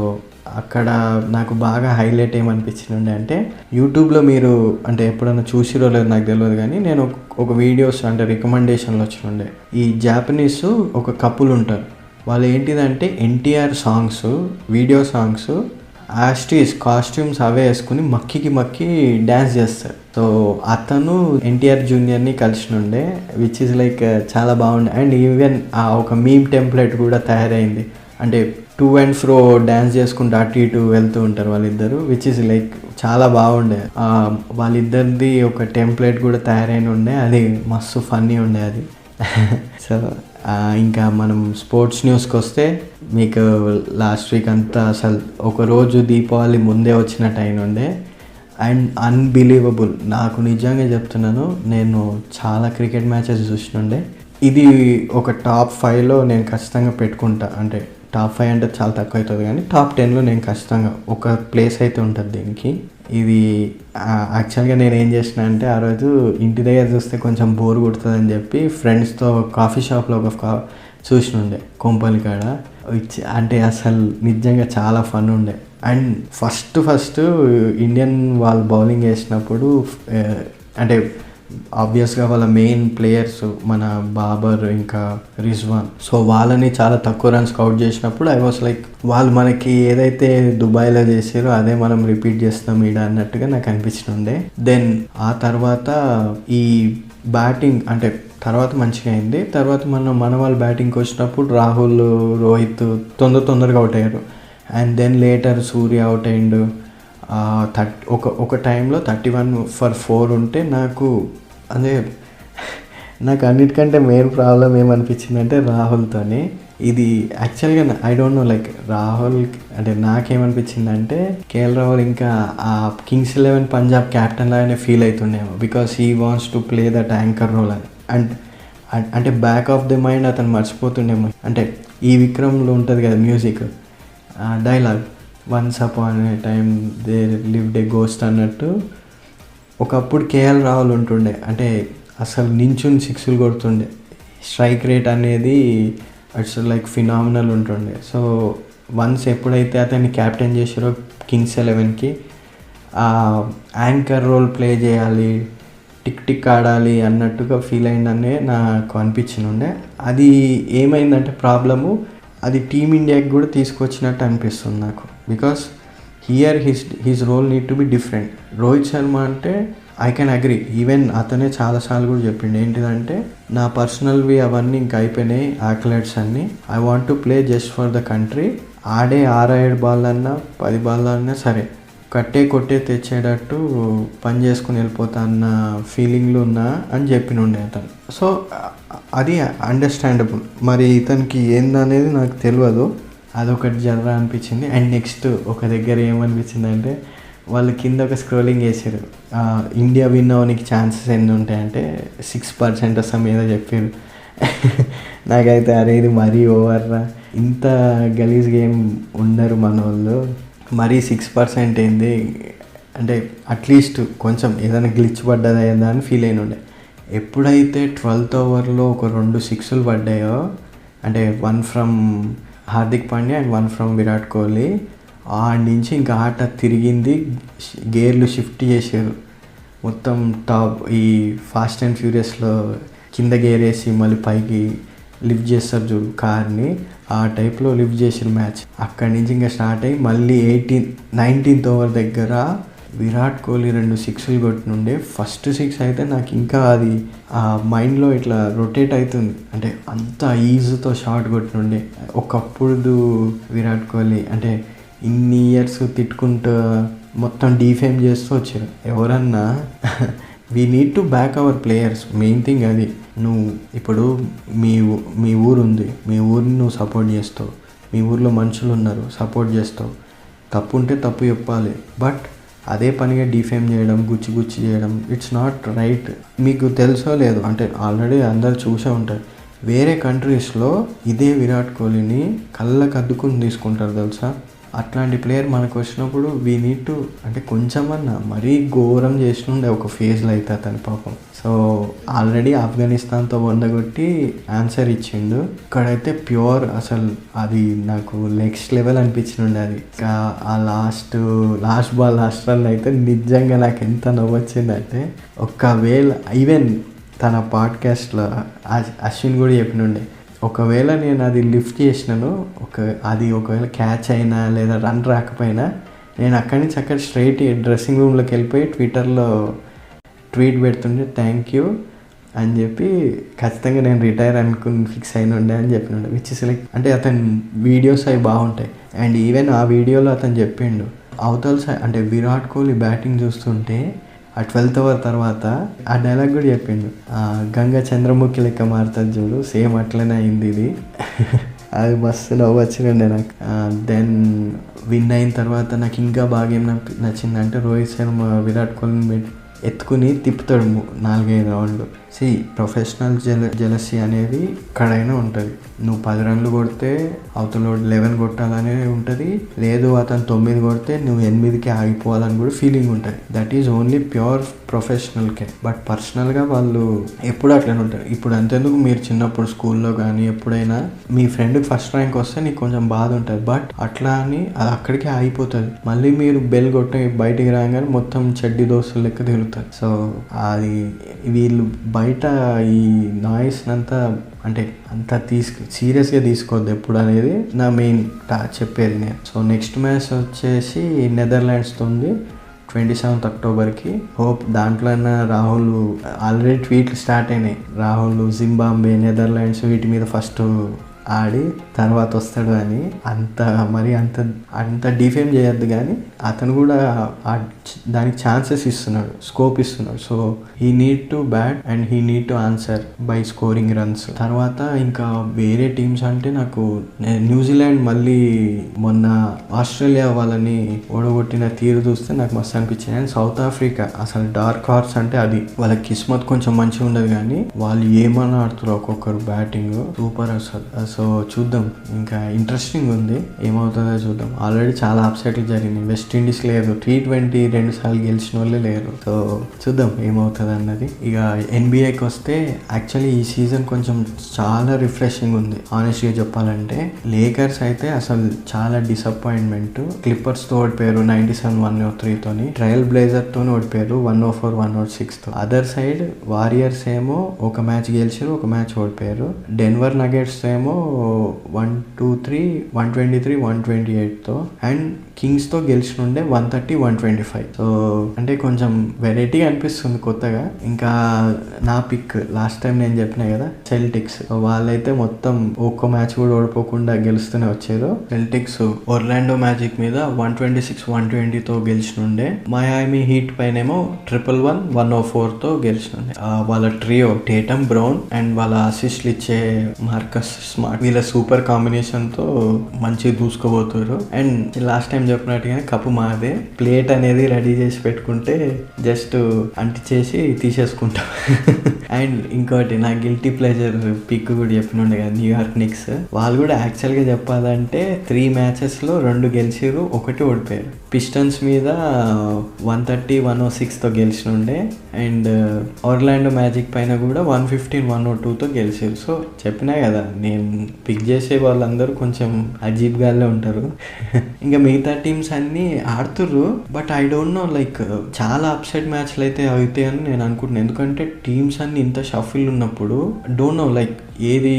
Speaker 1: అక్కడ నాకు బాగా హైలైట్ ఏమనిపించింది అంటే, యూట్యూబ్లో మీరు అంటే ఎప్పుడైనా చూసిరో లేదో నాకు తెలియదు కానీ, నేను ఒక వీడియోస్ అంటే రికమెండేషన్లు వచ్చినుండే. ఈ జాపనీస్ ఒక కపుల్ ఉంటారు, వాళ్ళు ఏంటిదంటే NTR songs, video songs as it is costumes అవే వేసుకుని మక్కి డ్యాన్స్ చేస్తారు. సో అతను ఎన్టీఆర్ జూనియర్ని కలిసినుండే, విచ్ ఈజ్ లైక్ చాలా బాగుండే. అండ్ ఈవెన్ ఒక మీమ్ టెంప్లెట్ కూడా తయారైంది, అంటే టు అండ్ ఫ్రో డ్యాన్స్ చేసుకుంటూ అటు ఇటు వెళ్తూ ఉంటారు వాళ్ళిద్దరు, విచ్ ఈజ్ లైక్ చాలా బాగుండే. వాళ్ళిద్దరిది ఒక టెంప్లెట్ కూడా తయారైన ఉండే, అది మస్తు ఫన్నీ ఉండే అది. సో ఇంకా మనం స్పోర్ట్స్ న్యూస్కి వస్తే, మీకు లాస్ట్ వీక్ అంతా అసలు ఒకరోజు దీపావళి ముందే వచ్చినట్టు అయినుండే. అండ్ అన్బిలీవబుల్, నాకు నిజంగా చెప్తున్నాను, నేను చాలా క్రికెట్ మ్యాచెస్ చూసినుండే. ఇది ఒక టాప్ 5లో నేను ఖచ్చితంగా పెట్టుకుంటా. అంటే టాప్ 5 అంటే చాలా తక్కువ అవుతుంది కానీ టాప్ 10లో నేను ఖచ్చితంగా ఒక ప్లేస్ అయితే ఉంటుంది దీనికి. ఇది యాక్చువల్గా నేను ఏం చేసిన అంటే, ఆ రోజు ఇంటి దగ్గర చూస్తే కొంచెం బోర్ కొడుతుందని చెప్పి ఫ్రెండ్స్తో కాఫీ షాప్లో ఒక చూసినుండే కొంపలి కాడ. అంటే అసలు నిజంగా చాలా ఫన్ ఉండే. అండ్ ఫస్ట్ ఇండియన్ వాళ్ళు బౌలింగ్ వేసినప్పుడు, అంటే ఆబ్వియస్గా వాళ్ళ మెయిన్ ప్లేయర్స్ మన బాబర్ ఇంకా రిజ్వాన్, సో వాళ్ళని చాలా తక్కువ రన్స్ అవుట్ చేసినప్పుడు ఐ వాస్ లైక్, వాళ్ళు మనకి ఏదైతే దుబాయ్లో చేసారో అదే మనం రిపీట్ చేస్తాం ఈడ అన్నట్టుగా నాకు అనిపించిండే. దెన్ ఆ తర్వాత ఈ బ్యాటింగ్ అంటే తర్వాత మంచిగా అయింది. తర్వాత మన వాళ్ళు బ్యాటింగ్కి వచ్చినప్పుడు రాహుల్, రోహిత్ తొందరగా అవుట్ అయ్యారు. And then later Surya out అయ్యిండు. ఒక టైంలో 31 for 4 ఉంటే నాకు అన్నిటికంటే మెయిన్ ప్రాబ్లం ఏమనిపించిందంటే రాహుల్తోని. ఇది యాక్చువల్గా I don't know, like Rahul అంటే నాకేమనిపించిందంటే, కేఎల్ రాహుల్ ఇంకా ఆ కింగ్స్ 11 పంజాబ్ క్యాప్టెన్ లాగానే ఫీల్ అవుతుండేమో, because he wants to play that anchor role అని. అంటే అంటే బ్యాక్ ఆఫ్ ది మైండ్ అతను మర్చిపోతుండేమో. అంటే ఈ విక్రమ్లో ఉంటుంది కదా music dialogue, once upon a time they lived A ghost అన్నట్టు. ఒకప్పుడు కేఎల్ రాహుల్ ఉంటుండే, అంటే అసలు నించుని సిక్స్లు కొడుతుండే, స్ట్రైక్ రేట్ అనేది ఇట్స్ లైక్ ఫినామినల్ ఉంటుండే. సో వన్స్ ఎప్పుడైతే అతన్ని క్యాప్టెన్ చేసారో కింగ్స్ 11కి, యాంకర్ రోల్ ప్లే చేయాలి, టిక్ టిక్ ఆడాలి అన్నట్టుగా ఫీల్ అయిందనే నాకు అనిపించిండే. అది ఏమైందంటే ప్రాబ్లము, అది టీమిండియాకి కూడా తీసుకొచ్చినట్టు అనిపిస్తుంది నాకు. Because here his role need to be different. Rohit Sharma అంటే ఐ కెన్ అగ్రీ, ఈవెన్ అతనే చాలాసార్లు కూడా చెప్పిండు ఏంటిదంటే, నా పర్సనల్వి అవన్నీ ఇంకా అయిపోయినాయి, యాక్లెట్స్ అన్నీ, I want to play just for the country. ఆడే 6-7 బాల్ అన్నా 10 బాల్ అన్నా సరే, కొట్టే తెచ్చేటట్టు పని చేసుకుని వెళ్ళిపోతా అన్న ఫీలింగ్లో ఉన్నా అని చెప్పినుండే అతను. సో అది అండర్స్టాండబుల్. మరి ఇతనికి ఏందనేది నాకు తెలియదు, అదొకటి జర్రా అనిపించింది. అండ్ నెక్స్ట్ ఒక దగ్గర ఏమనిపించింది అంటే, వాళ్ళు కింద ఒక స్క్రోలింగ్ చేశారు, ఇండియా విన్ అవ్వడానికి ఛాన్సెస్ ఎన్ని ఉంటాయంటే 6% వస్తాం ఏదో చెప్పారు. నాకైతే అరే ఇది మరీ ఓవర్రా, ఇంత గలీజ్ గేమ్ ఉండరు మన వాళ్ళు, మరీ 6% ఏంది అంటే అట్లీస్ట్ కొంచెం ఏదైనా గ్లిచ్ పడ్డదా ఏందా అని ఫీల్ అయినుండే. ఎప్పుడైతే 12th ఓవర్లో ఒక 2 సిక్స్లు పడ్డాయో, అంటే 1 from Hardik Pandya and 1 from Virat Kohli, ఆడి నుంచి ఇంకా ఆట తిరిగింది, గేర్లు షిఫ్ట్ చేశారు మొత్తం. టాప్ ఈ ఫాస్ట్ అండ్ ఫ్యూరియస్లో కింద గేర్ వేసి మళ్ళీ పైకి లిఫ్ట్ చేస్తారు చూడు కార్ని, ఆ టైప్లో లిఫ్ట్ చేసిన మ్యాచ్. అక్కడి నుంచి ఇంకా స్టార్ట్ అయ్యి మళ్ళీ 19th ఓవర్ దగ్గర విరాట్ కోహ్లీ 2 సిక్స్లు కొట్టినుండే. ఫస్ట్ 6 అయితే నాకు ఇంకా అది ఆ మైండ్లో ఇట్లా రొటేట్ అవుతుంది, అంటే అంత ఈజీతో షాట్ కొట్టినుండే. ఒకప్పుడు విరాట్ కోహ్లీ అంటే ఇన్ని ఇయర్స్ తిట్టుకుంటూ మొత్తం డీఫేమ్ చేస్తూ వచ్చారు. ఎవరన్నా we need to back our players, main thing అది. నువ్వు ఇప్పుడు మీ ఊరు ఉంది, మీ ఊరిని నువ్వు సపోర్ట్ చేస్తావు, మీ ఊర్లో మనుషులు ఉన్నారు సపోర్ట్ చేస్తావు, తప్పు ఉంటే తప్పు చెప్పాలి. బట్ అదే పనిగా డిఫేమ్ చేయడం, గుచ్చి చేయడం, ఇట్స్ నాట్ రైట్. మీకు తెలుసో లేదు అంటే ఆల్రెడీ అందరు చూసే ఉంటారు, వేరే కంట్రీస్లో ఇదే విరాట్ కోహ్లీని కళ్ళకు అద్దుకుని తీసుకుంటారు తెలుసా. అట్లాంటి ప్లేయర్ మనకు వచ్చినప్పుడు వీ నీడ్ టు, అంటే కొంచెమన్నా మరీ ఘోరం చేసినుండే ఒక ఫేజ్లో అయితే అతని పాపం. సో ఆల్రెడీ ఆఫ్ఘనిస్తాన్తో వందగొట్టి ఆన్సర్ ఇచ్చిండు, ఇక్కడైతే ప్యూర్ అసలు అది నాకు నెక్స్ట్ లెవెల్ అనిపించిండే. అది ఆ లాస్ట్ బాల్ లాస్ట్ రన్ అయితే నిజంగా నాకు ఎంత నవ్వొచ్చిందంటే, ఒకవేళ ఈవెన్ తన పాడ్కాస్ట్లో అశ్విన్ కూడా చెప్పినుండే, ఒకవేళ నేను అది లిఫ్ట్ చేసినాను, అది ఒకవేళ క్యాచ్ అయినా లేదా రన్ రాకపోయినా, నేను అక్కడి నుంచి అక్కడ స్ట్రైట్ డ్రెస్సింగ్ రూమ్లోకి వెళ్ళిపోయి ట్విట్టర్లో ట్వీట్ పెడుతుండే థ్యాంక్ యూ అని చెప్పి, ఖచ్చితంగా నేను రిటైర్ అనుకుని ఫిక్స్ అయిన ఉండే అని చెప్పినాడు. విచ్ ఇస్ లైక్, అంటే అతని వీడియోస్ అవి బాగుంటాయి. అండ్ ఈవెన్ ఆ వీడియోలో అతను చెప్పిండు అవతల అంటే విరాట్ కోహ్లీ బ్యాటింగ్ చూస్తుంటే ఆ 12th ఓవర్ తర్వాత ఆ డైలాగ్ కూడా చెప్పిండు, గంగ చంద్రముఖి లెక్క మారుతుంది చూడు, సేమ్ అట్లనే అయింది ఇది. అది మస్తు నవ్వు వచ్చిండే నాకు. దెన్ విన్ అయిన తర్వాత నాకు ఇంకా బాగా ఏం నచ్చిందంటే, రోహిత్ శర్మ విరాట్ కోహ్లీని ఎత్తుకుని తిప్పుతాడు 4-5 రౌండ్లు. ప్రొఫెషనల్ జెలసీ అనేది ఎక్కడైనా ఉంటుంది. నువ్వు 10 రన్లు కొడితే అవతల 11 కొట్టాలనేది ఉంటుంది, లేదు అతను 9 కొడితే నువ్వు 8కి ఆగిపోవాలని కూడా ఫీలింగ్ ఉంటుంది. దట్ ఈజ్ ఓన్లీ ప్యూర్ ప్రొఫెషనల్కే. బట్ పర్సనల్గా వాళ్ళు ఎప్పుడు అట్లనే ఉంటారు. ఇప్పుడు అంతెందుకు, మీరు చిన్నప్పుడు స్కూల్లో కానీ ఎప్పుడైనా మీ ఫ్రెండ్కి ఫస్ట్ ర్యాంక్ వస్తే నీకు కొంచెం బాధ ఉంటుంది, బట్ అట్లా అని అది అక్కడికే ఆగిపోతుంది. మళ్ళీ మీరు బెల్ కొట్టి బయటికి రాగానే మొత్తం చెడ్డి దోస్తులు లెక్క తిరుగుతారు. సో అది వీళ్ళు బయట ఈ నాయిస్ అంతా అంటే అంత సీరియస్గా తీసుకోవద్దు ఎప్పుడు అనేది నా మెయిన్ చెప్పేది నేను. సో నెక్స్ట్ మ్యాచ్ వచ్చేసి నెదర్లాండ్స్తో ఉంది 27th అక్టోబర్కి. హోప్ దాంట్లోనే రాహుల్ ఆల్రెడీ ట్వీట్లు స్టార్ట్ అయినాయి, రాహుల్ జింబాబ్వే నెదర్లాండ్స్ వీటి మీద ఫస్ట్ ఆడి తర్వాత వస్తాడు అని అంత మరి అంత డిఫేమ్ చేయొద్దు, కానీ అతను కూడా దానికి ఛాన్సెస్ ఇస్తున్నాడు, స్కోప్ ఇస్తున్నాడు. So he need to bat and he need to answer by scoring runs. తర్వాత ఇంకా వేరే టీమ్స్ అంటే నాకు న్యూజిలాండ్ మళ్ళీ మొన్న ఆస్ట్రేలియా వాళ్ళని ఓడగొట్టిన తీరు చూస్తే నాకు మస్తు అనిపించింది. అండ్ సౌత్ ఆఫ్రికా అసలు డార్క్ హార్స్ అంటే అది. వాళ్ళ కిస్మత్ కొంచెం మంచిగా ఉండదు, కానీ వాళ్ళు ఏమన్నా ఆడుతారు ఒక్కొక్కరు బ్యాటింగ్ సూపర్ అసలు. సో చూద్దాం, ఇంకా ఇంట్రెస్టింగ్ ఉంది, ఏమవుతుందో చూద్దాం. ఆల్రెడీ చాలా అప్సెట్లు జరిగినాయి. వెస్టిండీస్ లేదు, T20 2 సార్లు గెలిచిన వాళ్ళే లేరు. సో చూద్దాం ఏమవుతుంది అన్నది. ఇక NBAకి వస్తే యాక్చువల్లీ ఈ సీజన్ కొంచెం చాలా రిఫ్రెషింగ్ ఉంది ఆనెస్ట్గా చెప్పాలంటే. లేకర్స్ అయితే అసలు చాలా డిసప్పాయింట్మెంట్. క్లిప్పర్స్ తో ఓడిపోయారు 97-103 తోని. ట్రయల్ బ్లేజర్ తోని ఓడిపోయారు 104-106 తో. అదర్ సైడ్ వారియర్స్ ఏమో ఒక మ్యాచ్ గెలిచారు, ఒక మ్యాచ్ ఓడిపోయారు. డెన్వర్ నగెట్స్ ఏమో 123, 123, 128 తో. అండ్ కింగ్స్ తో గెలిచినుండే 130, 125. సో అంటే కొంచెం వెరైటీగా అనిపిస్తుంది కొత్తగా. ఇంకా నా పిక్ లాస్ట్ టైం నేను చెప్పినా కదా, సెల్టిక్స్. వాళ్ళైతే మొత్తం ఒక్క మ్యాచ్ కూడా ఓడిపోకుండా గెలుస్తూనే వచ్చారు. సెల్టిక్స్ ఒర్లాండో మ్యాజిక్ మీద 126, 120 తో గెలిచినుండే. మయామి హీట్ పైనేమో 111, 104 తో గెలిచినుండే. వాళ్ళ ట్రియో టేటమ్, బ్రౌన్ అండ్ వాళ్ళ అసిస్ట్లు ఇచ్చే మార్కస్ స్మార్ట్, వీళ్ళ సూపర్ కాంబినేషన్ తో మంచిగా దూసుకోబోతారు. అండ్ లాస్ట్ టైం చెప్పినట్టుగానే కప్పు మాదే. ప్లేట్ అనేది రెడీ చేసి పెట్టుకుంటే జస్ట్ అంటించేసి తీసేసుకుంటాం. అండ్ ఇంకోటి నా గిల్టీ ప్లెజర్ పిక్ కూడా చెప్పినుండే కదా, న్యూయార్క్ నిక్స్. వాళ్ళు కూడా యాక్చువల్గా చెప్పాలంటే 3 మ్యాచెస్ లో 2 గెలిచారు, 1 ఓడిపోయారు. పిస్టన్స్ మీద 130, 106 తో గెలిచినుండే. అండ్ ఒర్లాండో మ్యాజిక్ పైన కూడా 115, 102 తో గెలిచారు. సో చెప్పినా కదా, నేను పిక్ చేసే వాళ్ళందరూ కొంచెం అజీబ్ గానే ఉంటారు. ఇంకా మిగతా టీమ్స్ అన్ని ఆడుతుర్రు, but I don't know, like చాలా అప్సెట్ మ్యాచ్లు అయితే అవుతాయని నేను అనుకుంటున్నాను. ఎందుకంటే టీమ్స్ అన్ని ఇంత షఫిల్ ఉన్నప్పుడు డోంట్ నో లైక్ ఏది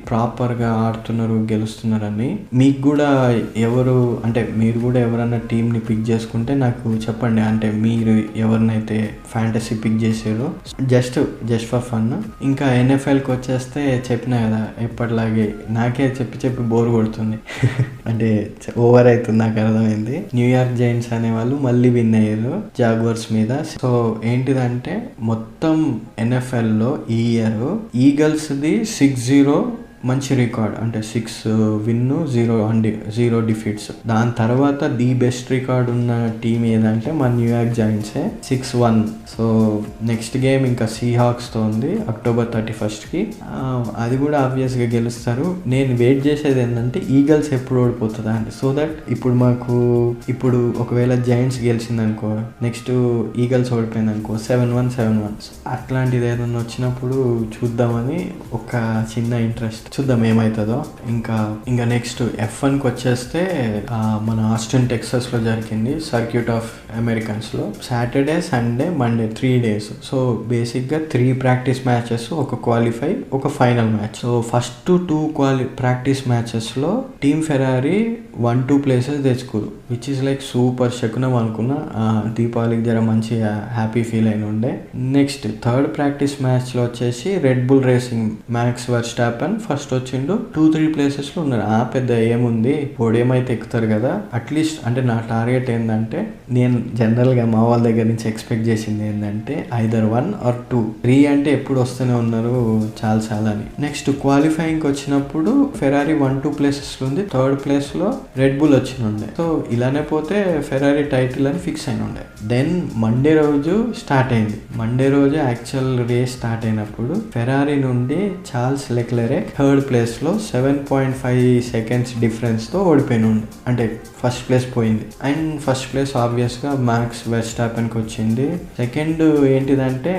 Speaker 1: ప్రాపర్గా ఆడుతున్నారు, గెలుస్తున్నారని. మీకు కూడా ఎవరు అంటే మీరు కూడా ఎవరన్నా టీంని పిక్ చేసుకుంటే నాకు చెప్పండి. అంటే మీరు ఎవరినైతే ఫ్యాంటసీ పిక్ చేసారో, జస్ట్ ఫర్ ఫన్. ఇంకా NFLకి వచ్చేస్తే చెప్పినా కదా, ఎప్పటిలాగే నాకే చెప్పి బోర్ కొడుతుంది. అంటే ఓవర్ అవుతుంది, నాకు అర్థమైంది. న్యూయార్క్ జైంట్స్ అనే వాళ్ళు మళ్ళీ విన్ అయ్యారు జాగ్వర్స్ మీద. సో ఏంటిదంటే మొత్తం NFL లో ఈ ఇయర్ ఈగల్స్ది 6-0 మంచి రికార్డ్. అంటే 6 విన్, 0 డిఫీట్స్. దాని తర్వాత ది బెస్ట్ రికార్డ్ ఉన్న టీం ఏదంటే మన న్యూయార్క్ జాయింట్సే, 6-1. సో నెక్స్ట్ గేమ్ ఇంకా సీహాక్స్ తో ఉంది October 31st కి. అది కూడా ఆబ్వియస్గా గెలుస్తారు. నేను వెయిట్ చేసేది ఏంటంటే ఈగల్స్ ఎప్పుడు ఓడిపోతుందా అని. సో దట్ ఇప్పుడు ఒకవేళ జాయింట్స్ గెలిచిందనుకో, నెక్స్ట్ ఈగల్స్ ఓడిపోయింది అనుకో, 7-1, 7-1 అట్లాంటిది ఏదన్నా వచ్చినప్పుడు చూద్దామని ఒక చిన్న ఇంట్రెస్ట్. చూద్దాం ఏమవుతుందో. ఇంకా నెక్స్ట్ F1కి వచ్చేస్తే మన ఆస్టిన్ టెక్సస్ లో జరిగింది సర్క్యూట్ ఆఫ్ అమెరికన్స్ లో. Saturday, Sunday, Monday 3 days. So basic గా 3 ప్రాక్టీస్ మ్యాచెస్, ఒక క్వాలిఫై, ఒక final match. So first 2 practice matches లో టీమ్ ఫెరారీ 1-2 places తెచ్చుకోరు, విచ్ ఈస్ లైక్ సూపర్ శకునం అనుకున్నా. దీపావళికి జర మంచి హ్యాపీ ఫీల్ అయిన ఉండే. నెక్స్ట్ థర్డ్ ప్రాక్టీస్ మ్యాచ్ లో వచ్చేసి Red Bull racing Max Verstappen first వచ్చిండు. 2-3 places లో ఉన్నారు. పెద్ద ఏముంది, పోడియం అయితే ఎక్కుతారు కదా అట్లీస్ట్. అంటే నా టార్గెట్ ఏంటంటే, నేను జనరల్ గా మా వాళ్ళ దగ్గర నుంచి ఎక్స్పెక్ట్ చేసింది ఏంటంటే either 1 or 2. 3 అంటే ఎప్పుడు వస్తూనే ఉన్నారు చాలా అని. నెక్స్ట్ క్వాలిఫైయింగ్ వచ్చినప్పుడు ఫెరారీ 1-2 places లో ఉంది. థర్డ్ ప్లేస్ లో రెడ్ బుల్ వచ్చినుండే. సో ఇలానే పోతే ఫెరారీ టైటిల్ అని ఫిక్స్ అయిన ఉండే. దెన్ మండే రోజు స్టార్ట్ అయింది. మండే రోజు యాక్చువల్ రేస్ స్టార్ట్ అయినప్పుడు ఫెరారీ నుండి చార్ల్స్ లెక్లెరెక్ థర్డ్ ప్లేస్ లో 7.5 seconds డిఫరెన్స్ తో ఓడిపోయిన ఉండే. అంటే ఫస్ట్ ప్లేస్ పోయింది. అండ్ ఫస్ట్ ప్లేస్ ఆబ్వియస్ గా మ్యాక్స్ వెర్స్టాపెన్ కి వచ్చింది. సెకండ్ ఏంటిదంటే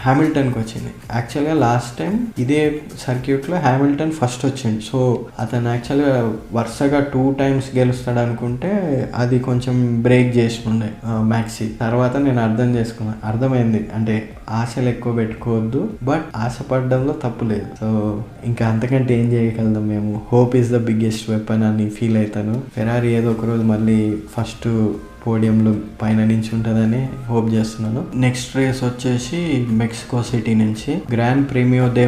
Speaker 1: హామిల్టన్ కి వచ్చింది. యాక్చువల్ గా లాస్ట్ టైం ఇదే సర్క్యూట్ లో హామిల్టన్ ఫస్ట్ వచ్చింది. సో అతను యాక్చువల్ గా వరుసగా 2 times గెలుస్తాడు అనుకుంటే అది కొంచెం బ్రేక్ చేసినుండే మ్యాక్సీ. తర్వాత నేను అర్థమైంది అంటే ఆశలు ఎక్కువ పెట్టుకోవద్దు, బట్ ఆశపడడంలో తప్పు లేదు. సో ఇంకా అంతకంటే ఏం చేయగలుగుతాం మేము. Hope is the biggest weapon అని ఫీల్ అవుతాను. ఫెరారీ ఏదో ఒక రోజు మళ్ళీ ఫస్ట్ పోడియంలో పైన నుంచి ఉంటుందని హోప్ చేస్తున్నాను. నెక్స్ట్ రేస్ వచ్చేసి మెక్సికో సిటీ నుంచి గ్రాండ్ ప్రీమియో దే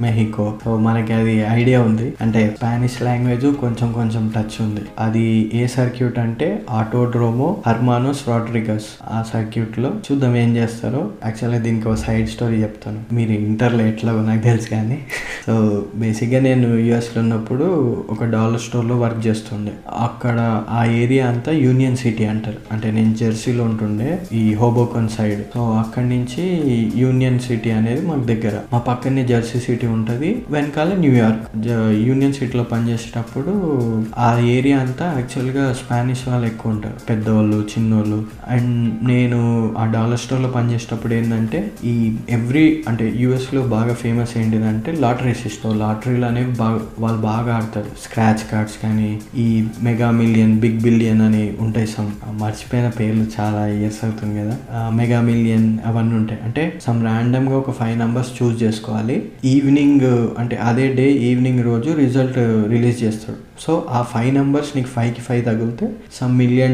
Speaker 1: మెహికో. సో మనకి అది ఐడియా ఉంది, అంటే స్పానిష్ లాంగ్వేజ్ కొంచెం కొంచెం టచ్ ఉంది. అది ఏ సర్క్యూట్ అంటే ఆటోడ్రోమో హర్మానోస్ రాడ్రిగస్. ఆ సర్క్యూట్ లో చూద్దాం ఏం చేస్తారో. యాక్చువల్గా దీనికి ఒక సైడ్ స్టోరీ చెప్తాను, మీరు ఇంటర్లో ఎట్లా నాకు తెలుసు కానీ. సో బేసిక్గా నేను యుఎస్లో ఉన్నప్పుడు ఒక డాలర్ స్టోర్లో వర్క్ చేస్తుండే. అక్కడ ఆ ఏరియా అంతా యూనియన్ సిటీ అంటారు. అంటే నేను జెర్సీలో ఉంటుండే, ఈ హోబోకన్ సైడ్. సో అక్కడి నుంచి యూనియన్ సిటీ అనేది మాకు దగ్గర. మా పక్కనే జెర్సీ సిటీ ఉంటుంది, వెనకాల న్యూయార్క్. యూనియన్ సిటీలో పనిచేసేటప్పుడు ఆ ఏరియా అంతా యాక్చువల్గా స్పానిష్ వాళ్ళు ఎక్కువ ఉంటారు, పెద్దవాళ్ళు చిన్నోళ్ళు. అండ్ నేను ఆ డాలర్ స్టోర్లో పనిచేసేటప్పుడు ఏంటంటే ఈ అంటే యూఎస్లో బాగా ఫేమస్ ఏంటిదంటే లాటరీ సిస్టమ్. లాటరీలు అనేవి వాళ్ళు బాగా ఆడతారు. స్క్రాచ్ కార్డ్స్ కానీ, ఈ మెగా మిలియన్, బిగ్ బిలియన్ అని ఉంటాయి. మర్చిపోయిన పేర్లు, చాలా ఇయర్స్ అవుతుంది కదా. మెగా మిలియన్ అవన్నీ ఉంటాయి. అంటే ర్యాండమ్ గా ఒక 5 numbers చూస్ చేసుకోవాలి. ఈవినింగ్ అంటే అదే డే ఈవినింగ్ రోజు రిజల్ట్ రిలీజ్ చేస్తాడు. సో ఆ 5 numbers నీకు 5కి 5 తగిలితే $1 million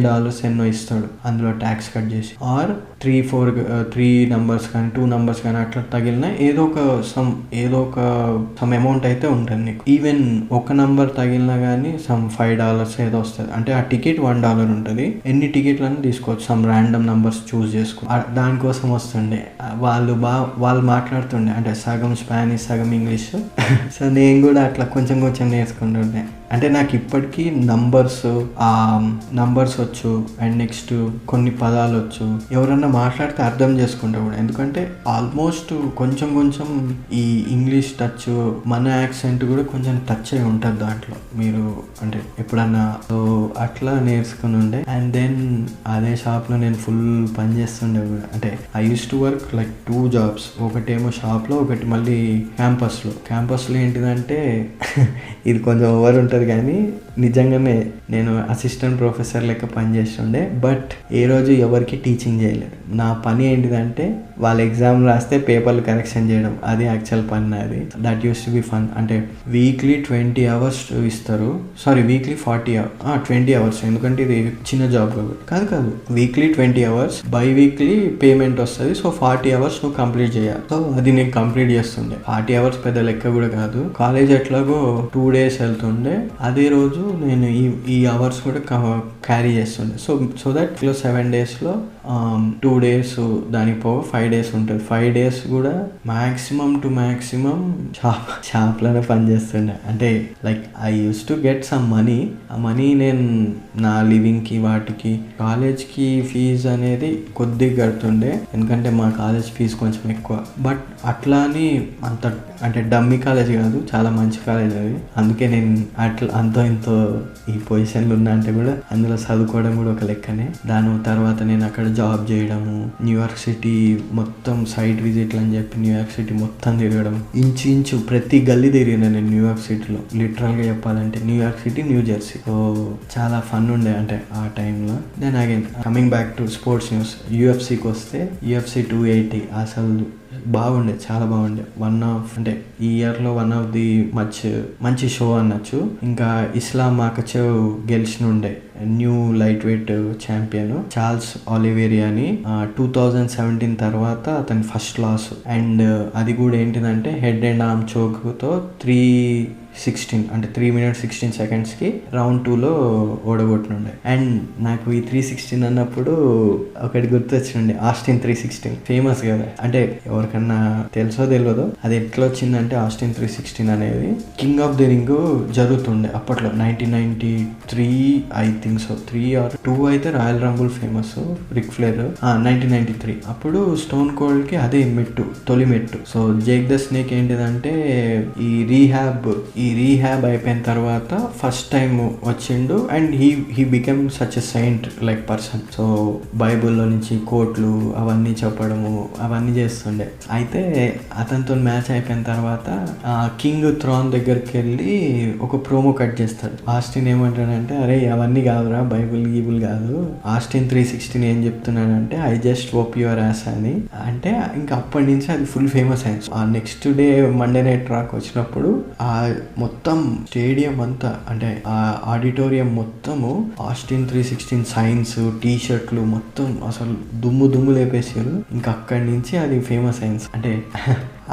Speaker 1: ఎన్నో ఇస్తాడు, అందులో ట్యాక్స్ కట్ చేసి. ఆర్ 3 numbers కానీ 2 numbers కానీ అట్లా తగిలినా ఏదో ఒక అమౌంట్ అయితే ఉంటుంది నీకు. ఈవెన్ ఒక నంబర్ తగిలినా కానీ $5 ఏదో వస్తుంది. అంటే ఆ టికెట్ $1 ఉంటుంది. ఎన్ని టికెట్లను తీసుకోవచ్చు, ర్యాండమ్ నంబర్స్ చూస్ చేసుకో. దానికోసం వస్తుండే వాళ్ళు మాట్లాడుతుండే, అంటే సగం స్పానిష్ సగం ఇంగ్లీష్. సో నేను కూడా అట్లా కొంచెం కొంచెం నేర్చుకుంటుండే. అంటే నాకు ఇప్పటికీ నంబర్స్ వచ్చు, అండ్ నెక్స్ట్ కొన్ని పదాలు వచ్చు. ఎవరన్నా మాట్లాడితే అర్థం చేసుకుంటా కూడా, ఎందుకంటే ఆల్మోస్ట్ కొంచెం కొంచెం ఈ ఇంగ్లీష్ టచ్, మన యాక్సెంట్ కూడా కొంచెం టచ్ అయి ఉంటుంది దాంట్లో. మీరు అంటే ఎప్పుడన్నా సో అట్లా నేర్చుకుని ఉండే. అండ్ దెన్ అదే షాప్లో నేను ఫుల్ పని చేస్తుండే కూడా. అంటే I use to work like 2 jobs. ఒకటేమో షాప్లో, ఒకటి మళ్ళీ క్యాంపస్లో ఏంటిదంటే ఇది కొంచెం ఓవర్ ఉంటుంది కానీ నిజంగానే నేను అసిస్టెంట్ ప్రొఫెసర్ లెక్క పనిచేస్తుండే. బట్ ఏ రోజు ఎవరికి టీచింగ్ చేయలేదు. నా పని ఏంటిదంటే వాళ్ళ ఎగ్జామ్ రాస్తే పేపర్లు కరెక్షన్ చేయడం, అది యాక్చువల్ పని నాది. That use to be fun. అంటే వీక్లీ 20 hours ఇస్తారు. వీక్లీ 20 hours, ఎందుకంటే ఇది చిన్న జాబ్ కాబట్టి. కాదు, weekly 20 hours, by weekly payment వస్తుంది. సో 40 hours నువ్వు కంప్లీట్ చేయాలి. సో అది నేను కంప్లీట్ చేస్తుండే. 40 hours పెద్ద లెక్క కూడా కాదు. కాలేజ్ ఎట్లాగో 2 days వెళ్తుండే, అదే రోజు నేను ఈ అవర్స్ కూడా క్యారీ చేస్తుండే. సో దట్ 7 daysలో 2 days దానికి పోగా 5 days ఉంటుంది. 5 days కూడా మ్యాక్సిమం షాప్లోనే పనిచేస్తుండే. అంటే like I use to get some money. ఆ మనీ నేను నా లివింగ్కి వాటికి, కాలేజ్కి ఫీజు అనేది కొద్దిగా కడుతుండే, ఎందుకంటే మా కాలేజ్ ఫీజు కొంచెం ఎక్కువ. బట్ అట్లా అని అంటే డమ్మీ కాలేజ్ కాదు, చాలా మంచి కాలేజ్ అది. అందుకే నేను అట్లా అంతో ఇంతో ఈ పొజిషన్లో ఉన్నా అంటే కూడా అందులో చదువుకోవడం కూడా ఒక లెక్కనే. దాని తర్వాత నేను అక్కడ జాబ్ చేయడము, న్యూయార్క్ సిటీ మొత్తం సైట్ విజిట్లు అని చెప్పి న్యూయార్క్ సిటీ మొత్తం తిరగడం, ఇంచు ప్రతి గల్లీ తిరిగిన నేను న్యూయార్క్ సిటీలో. లిటరల్గా చెప్పాలంటే New York city, New Jersey. So చాలా ఫన్ ఉండే అంటే ఆ టైంలో. Then again coming back to sports news, యూఎఫ్సీకి వస్తే UFC 280 అసలు బాగుండే, చాలా బాగుండే. అంటే ఈ ఇయర్లో వన్ ఆఫ్ ది మంచి షో అనొచ్చు. ఇంకా ఇస్లాం మాకచేవ్ గెలిచినుండే new lightweight champion Charles Oliveira అని. 2017 తర్వాత అతని ఫస్ట్ లాస్. అండ్ అది కూడా ఏంటిదంటే హెడ్ అండ్ ఆర్మ్ చోక్తో 3:16 అంటే 3 minutes 16 secondsకి రౌండ్ 2లో ఓడగొట్టినుండే. అండ్ నాకు ఈ 3:16 అన్నప్పుడు ఒకటి గుర్తొచ్చిండే, ఆస్టిన్ 3:16 ఫేమస్ కదా. అంటే ఎవరికన్నా తెలుసో తెలియదో అది ఎట్లా వచ్చిందంటే, ఆస్టిన్ 3:16 అనేది కింగ్ ఆఫ్ ది రింగ్ జరుగుతుండే అప్పట్లో 1993 ఐ థింక్ సో. 3 or 2 అయితే రాయల్ రంబుల్ ఫేమస్, రిక్ ఫ్లేర్ 1993. అప్పుడు స్టోన్ కోల్డ్ కి అదే తొలి మెట్టు. సో జేక్ ద స్నేక్ ఏంటిదంటే ఈ రీహాబ్ అయిపోయిన తర్వాత ఫస్ట్ టైం వచ్చిండు. And he become such a saint like person. So బైబుల్లో నుంచి కోట్లు అవన్నీ చెప్పడము అవన్నీ చేస్తుండే. అయితే అతనితో మ్యాచ్ అయిపోయిన తర్వాత కింగ్ థ్రోన్ దగ్గరికి వెళ్ళి ఒక ప్రోమో కట్ చేస్తాడు. ఆస్టిన్ ఏమంటాడంటే, అరే అవన్నీ కాదురా, గీబుల్ కాదు, ఆస్టిన్ 3:16 ఏం చెప్తున్నాడంటే ఐ జస్ట్ ఓప్ యువర్ యాస్ అని. అంటే ఇంకా అప్పటి నుంచి అది ఫుల్ ఫేమస్ అయింది. ఆ next day Monday night rock వచ్చినప్పుడు మొత్తం స్టేడియం అంతా అంటే ఆ ఆడిటోరియం మొత్తము ఆస్టిన్ 316 సైన్స్ టీ షర్ట్లు మొత్తం అసలు దుమ్ము లేపేసారు. ఇంకా అక్కడి నుంచి అది ఫేమస్ సైన్స్ అంటే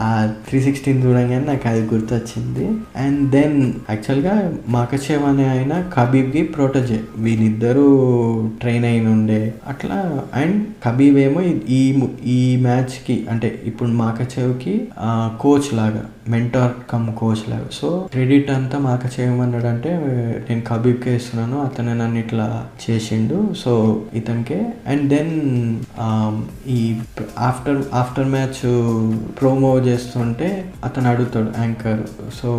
Speaker 1: ఆ 316 చూడంగానే నాకు అది గుర్తొచ్చింది. అండ్ దెన్ యాక్చువల్గా మాకచేవ్ అనే ఆయన ఖబీబ్కి ప్రోటోజే, వీళ్ళిద్దరూ ట్రైన్ అయిన ఉండే అట్లా. అండ్ ఖబీబ్ ఏమో ఈ మ్యాచ్కి అంటే ఇప్పుడు మాకచేవ్కి కోచ్ లాగా, మెంటార్ కమ్ కోచ్ లాగా. సో క్రెడిట్ అంతా మాకచేవ్ ఏమన్నాడంటే నేను ఖబీబ్కే ఇస్తున్నాను, అతనే నన్ను ఇట్లా చేసిండు, సో ఇతనికే. అండ్ దెన్ ఈ ఆఫ్టర్ మ్యాచ్ ప్రోమో చేస్తుంటే అతను అడుగుతాడు యాంకర్, సో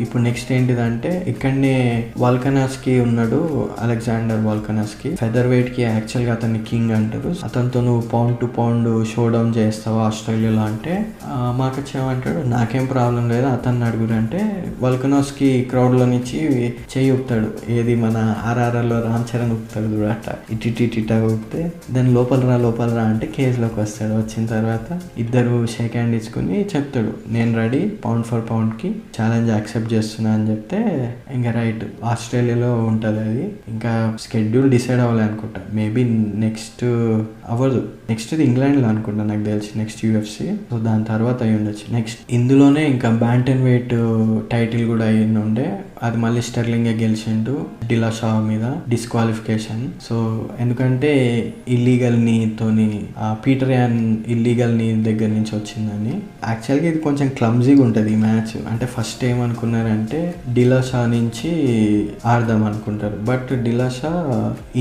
Speaker 1: ఇప్పుడు నెక్స్ట్ ఏంటిదంటే ఇక్కడనే వాల్కనాస్కి ఉన్నాడు, అలెగ్జాండర్ వాల్కనాస్కి, ఫెదర్ వెయిట్ కి యాక్చువల్గా అతన్ని కింగ్ అంటారు, అతనితో నువ్వు pound to pound show down చేస్తావా ఆస్ట్రేలియాలో అంటే మాకచ్చేమంటాడు నాకేం ప్రాబ్లం లేదు అతన్ని అడుగురు అంటే వాల్కనాస్కి క్రౌడ్లో నుంచి చేయి ఊపుతాడు, ఏది మన ఆర్ఆర్ఆర్లో రామ్ చరణ్ ఊపుతాడు చూడ అట్లా ఇటిటిటా ఊపితే దాని లోపల రా అంటే కేజ్లోకి వస్తాడు. వచ్చిన తర్వాత ఇద్దరు షేక్ హ్యాండ్ ఇచ్చుకుని చెప్తాడు నేను రెడీ పౌండ్ ఫర్ పౌండ్కి ఛాలెంజ్ యాక్సెప్ట్ చేస్తున్నా అని చెప్తే ఇంకా రైట్ ఆస్ట్రేలియాలో ఉంటుంది అది. ఇంకా స్కెడ్యూల్ డిసైడ్ అవ్వాలి అనుకుంటా, మేబీ నెక్స్ట్ అవ్వదు, నెక్స్ట్ ఇది ఇంగ్లాండ్లో అనుకుంటా నాకు తెలిసి నెక్స్ట్ UFC, సో దాని తర్వాత అయి ఉండొచ్చు. నెక్స్ట్ ఇందులోనే ఇంకా బ్యాంటన్ వెయిట్ టైటిల్ కూడా అయ్యింది ఉండే, అది మళ్ళీ స్టెర్లింగే గెలిచిండు డిలాషా మీద డిస్క్వాలిఫికేషన్. సో ఎందుకంటే ఇల్లీగల్ నీతోని పీటర్ యాన్ ఇల్లీగల్ నీ దగ్గర నుంచి వచ్చిందని. యాక్చువల్గా ఇది కొంచెం క్లమ్జీగా ఉంటుంది ఈ మ్యాచ్, అంటే ఫస్ట్ ఏమనుకున్నారంటే డిలాషా నుంచి ఆడదాం అనుకుంటారు, బట్ డిలాషా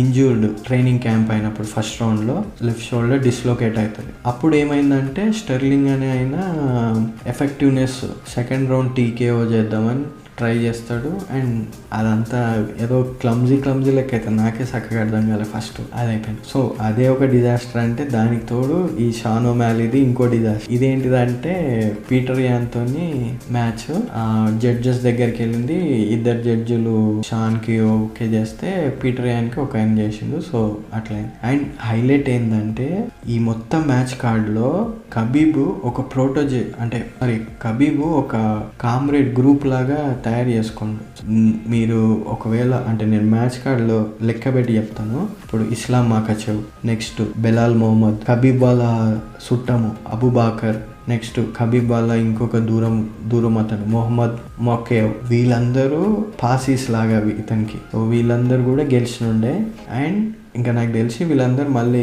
Speaker 1: ఇంజూర్డ్ ట్రైనింగ్ క్యాంప్ అయినప్పుడు ఫస్ట్ రౌండ్ లో లెఫ్ట్ షోల్డర్ డిస్లోకేట్ అవుతుంది. అప్పుడు ఏమైందంటే స్టెర్లింగ్ అనే ఆయన ఎఫెక్టివ్నెస్ సెకండ్ రౌండ్ TKO చేద్దామని ట్రై చేస్తాడు. అండ్ అదంతా ఏదో క్లమ్జీ లెక్క అయితే నాకే చక్కగా అర్థం కాలే ఫస్ట్, అది అయిపోయింది. సో అదే ఒక డిజాస్టర్ అంటే దానికి తోడు ఈ షాన్ ఓమాలీది ఇంకో డిజాస్టర్. ఇదేంటిదంటే పీటర్ యాన్తో మ్యాచ్ జడ్జెస్ దగ్గరికి వెళ్ళింది, ఇద్దరు జడ్జిలు షాన్కి ఓకే చేస్తే పీటర్ యాన్కి ఒక ఆయన చేసిండు, సో అట్లా. అండ్ హైలైట్ ఏంటంటే ఈ మొత్తం మ్యాచ్ కార్డులో ఖబీబ్ ఒక ప్రోటోజే అంటే ఖబీబ్ ఒక కామ్రేడ్ గ్రూప్ లాగా తయారు చేసుకోండి. మీరు ఒకవేళ అంటే నేను మ్యాచ్ కార్డులో లెక్క పెట్టి చెప్తాను. ఇప్పుడు ఇస్లాం మాకచేవ్, నెక్స్ట్ బెలాల్ మొహమ్మద్, ఖబీబ్ వాళ్ళ సుట్టము అబుబాకర్, నెక్స్ట్ ఖబీబ్ వాళ్ళ ఇంకొక దూరం అతను మొహమ్మద్ మొకేవ్, వీళ్ళందరూ పాసీస్ లాగా ఇతనికి. సో వీళ్ళందరూ కూడా గెలిచినుండే. అండ్ ఇంకా నాకు తెలిసి వీళ్ళందరూ మళ్ళీ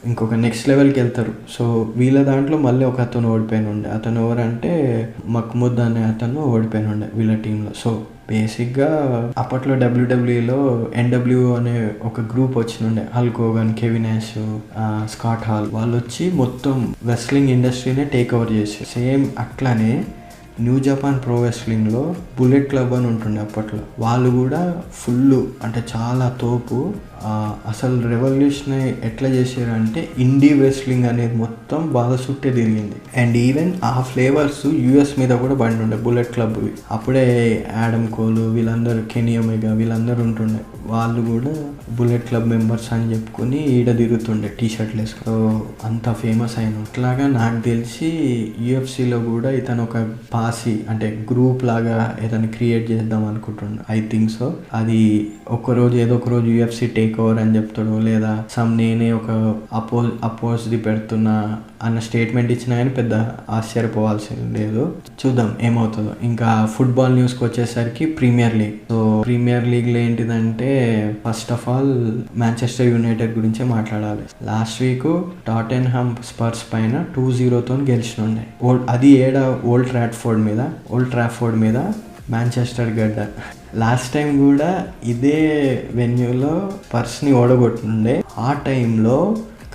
Speaker 1: ఇంకొక నెక్స్ట్ లెవెల్కి వెళ్తారు. సో వీళ్ళ దాంట్లో మళ్ళీ ఒక అతను ఓడిపోయిన ఉండే, అతను ఎవరంటే మక్ముద్ అనే అతను ఓడిపోయిన ఉండే వీళ్ళ టీంలో. సో బేసిక్గా అప్పట్లో WWEలో NWO అనే ఒక గ్రూప్ వచ్చినుండే, Hulk Hogan, Kevin Nash, Scott Hall, వాళ్ళు వచ్చి మొత్తం రెస్లింగ్ ఇండస్ట్రీనే టేక్ ఓవర్ చేశారు. సేమ్ అట్లానే న్యూ జపాన్ ప్రో రెస్లింగ్లో బుల్లెట్ క్లబ్ అని ఉంటుండే అప్పట్లో, వాళ్ళు కూడా ఫుల్ అంటే చాలా తోపు. అసలు రెవల్యూషన్ ఎట్లా చేశారు అంటే ఇండీ రెస్లింగ్ అనేది మొత్తం వాళ్ళ చుట్టే తిరిగింది. అండ్ ఈవెన్ ఆ ఫ్లేవర్స్ US మీద కూడా బండి ఉండే బుల్లెట్ క్లబ్. అప్పుడే యాడమ్ కోల్ వీళ్ళందరూ, కెనీ ఒమేగా వీళ్ళందరూ ఉంటుండే, వాళ్ళు కూడా బుల్లెట్ క్లబ్ మెంబర్స్ అని చెప్పుకొని ఈడ తిరుగుతుండే టీ-షర్ట్లు వేసుకో, అంత ఫేమస్ అయిన. అట్లాగా నాకు తెలిసి UFCలో కూడా ఇతను ఒక పాసి అంటే గ్రూప్ లాగా ఏదైనా క్రియేట్ చేద్దాం అనుకుంటుండే, ఐ థింక్ సో. అది ఏదో ఒక రోజు UFC టేక్ ఓవర్ అని చెప్తాడు, లేదా నేనే ఒక అపోజ్ది పెడుతున్నా అన్న స్టేట్మెంట్ ఇచ్చినా కానీ పెద్ద ఆశ్చర్యపోవాల్సింది లేదు. చూద్దాం ఏమవుతుందో. ఇంకా ఫుట్బాల్ న్యూస్కి వచ్చేసరికి ప్రీమియర్ లీగ్. సో ప్రీమియర్ లీగ్లో ఏంటిదంటే first of all Manchester United గురించే మాట్లాడాలి. లాస్ట్ వీక్ టాటెన్హామ్ స్పర్స్ పైన 2-0 గెలిచినుండే. అది ఓల్డ్ ట్రాఫోర్డ్ మీద మాంచెస్టర్ గడ్డ. లాస్ట్ టైం కూడా ఇదే వెన్యూలో పర్స్ని ఓడగొట్టుండే. ఆ టైంలో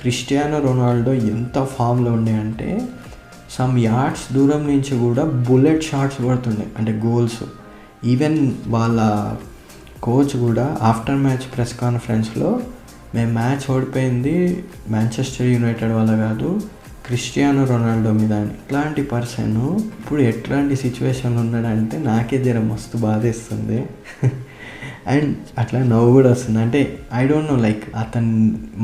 Speaker 1: క్రిస్టియానో రొనాల్డో ఎంత ఫామ్లో ఉండే అంటే సమ్ యార్డ్స్ దూరం నుంచి కూడా బుల్లెట్ షాట్స్ పడుతుండే, అంటే గోల్స్. ఈవెన్ వాళ్ళ కోచ్ కూడా ఆఫ్టర్ మ్యాచ్ ప్రెస్ కాన్ఫరెన్స్లో మేము మ్యాచ్ ఓడిపోయింది మాంచెస్టర్ యునైటెడ్ వల్ల కాదు, క్రిస్టియానో రొనాల్డో మీద అని. ఇట్లాంటి పర్సన్ ఇప్పుడు ఎట్లాంటి సిచ్యువేషన్లో ఉన్నాడంటే నాకే జర మస్తు బాధేస్తుంది. అండ్ అట్లా నవ్వు కూడా వస్తుంది. అంటే ఐ డోంట్ నో లైక్ అతని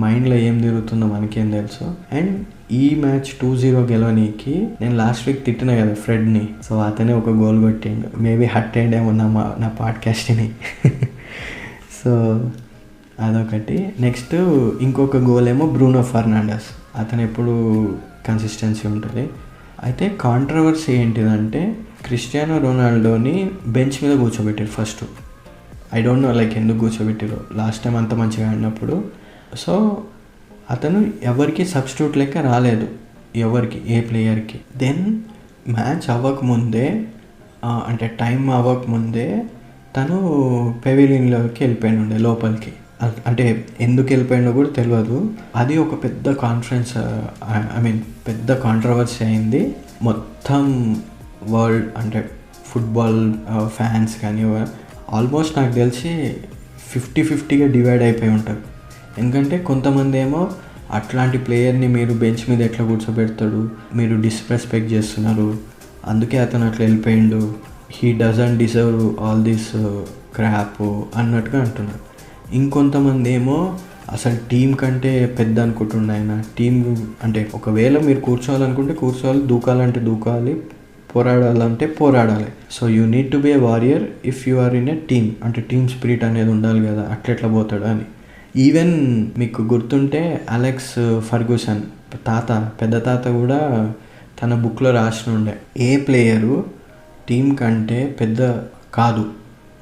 Speaker 1: మైండ్లో ఏం తిరుగుతుందో మనకేం తెలుసు. అండ్ ఈ మ్యాచ్ 2-0 గెలవనీకి నేను లాస్ట్ వీక్ తిట్టినా కదా ఫ్రెడ్ని. సో అతనే ఒక గోల్ కొట్టిండు. మేబీ హట్ అయ్యేమో నా పాడ్కాస్ట్ని. సో అదొకటి. నెక్స్ట్ ఇంకొక గోల్ ఏమో బ్రూనో ఫెర్నాండెస్. అతను ఎప్పుడు కన్సిస్టెన్సీ ఉంటుంది. అయితే కాంట్రవర్సీ ఏంటిదంటే క్రిస్టియానో రొనాల్డోని బెంచ్ మీద కూర్చోబెట్టారు first. I don't know like ఎందుకు కూర్చోబెట్టారు. లాస్ట్ టైం అంత మంచిగా ఆడినప్పుడు. సో అతను ఎవరికి సబ్స్టిట్యూట్ లెక్క రాలేదు, ఎవరికి ఏ ప్లేయర్కి. దెన్ మ్యాచ్ అవ్వకముందే అంటే టైం అవ్వకముందే తను పెవిలియన్లోకి వెళ్ళిపోయిండే లోపలికి. అంటే ఎందుకు వెళ్ళిపోయిండో కూడా తెలియదు. అది ఒక పెద్ద కాన్ఫరెన్స్, ఐ మీన్ పెద్ద కాంట్రవర్సీ అయింది. మొత్తం వరల్డ్ అంటే ఫుట్బాల్ ఫ్యాన్స్ కానీ ఆల్మోస్ట్ నాకు తెలిసి 50-50గా డివైడ్ అయిపోయి ఉంటారు. ఎందుకంటే కొంతమంది ఏమో అట్లాంటి ప్లేయర్ని మీరు బెంచ్ మీద ఎట్లా కూర్చోబెడతాడు, మీరు డిస్రెస్పెక్ట్ చేస్తున్నారు, అందుకే అతను అట్లా వెళ్ళిపోయిండు, he doesn't deserve all this crap అన్నట్టుగా అంటున్నారు. ఇంకొంతమంది ఏమో అసలు టీం కంటే పెద్ద అనుకుంటుండే ఆయన. టీం అంటే ఒకవేళ మీరు కూర్చోవాలనుకుంటే కూర్చోవాలి, దూకాలంటే దూకాలి, పోరాడాలంటే పోరాడాలి. So you need to be a warrior if you are in a team. అంటే టీమ్ స్పిరిట్ అనేది ఉండాలి కదా, అట్లెట్లా పోతాడు అని. ఈవెన్ మీకు గుర్తుంటే అలెక్స్ ఫర్గూసన్ పెద్ద తాత కూడా తన బుక్లో రాసిన ఉండే, ఏ ప్లేయరు టీం కంటే పెద్ద కాదు,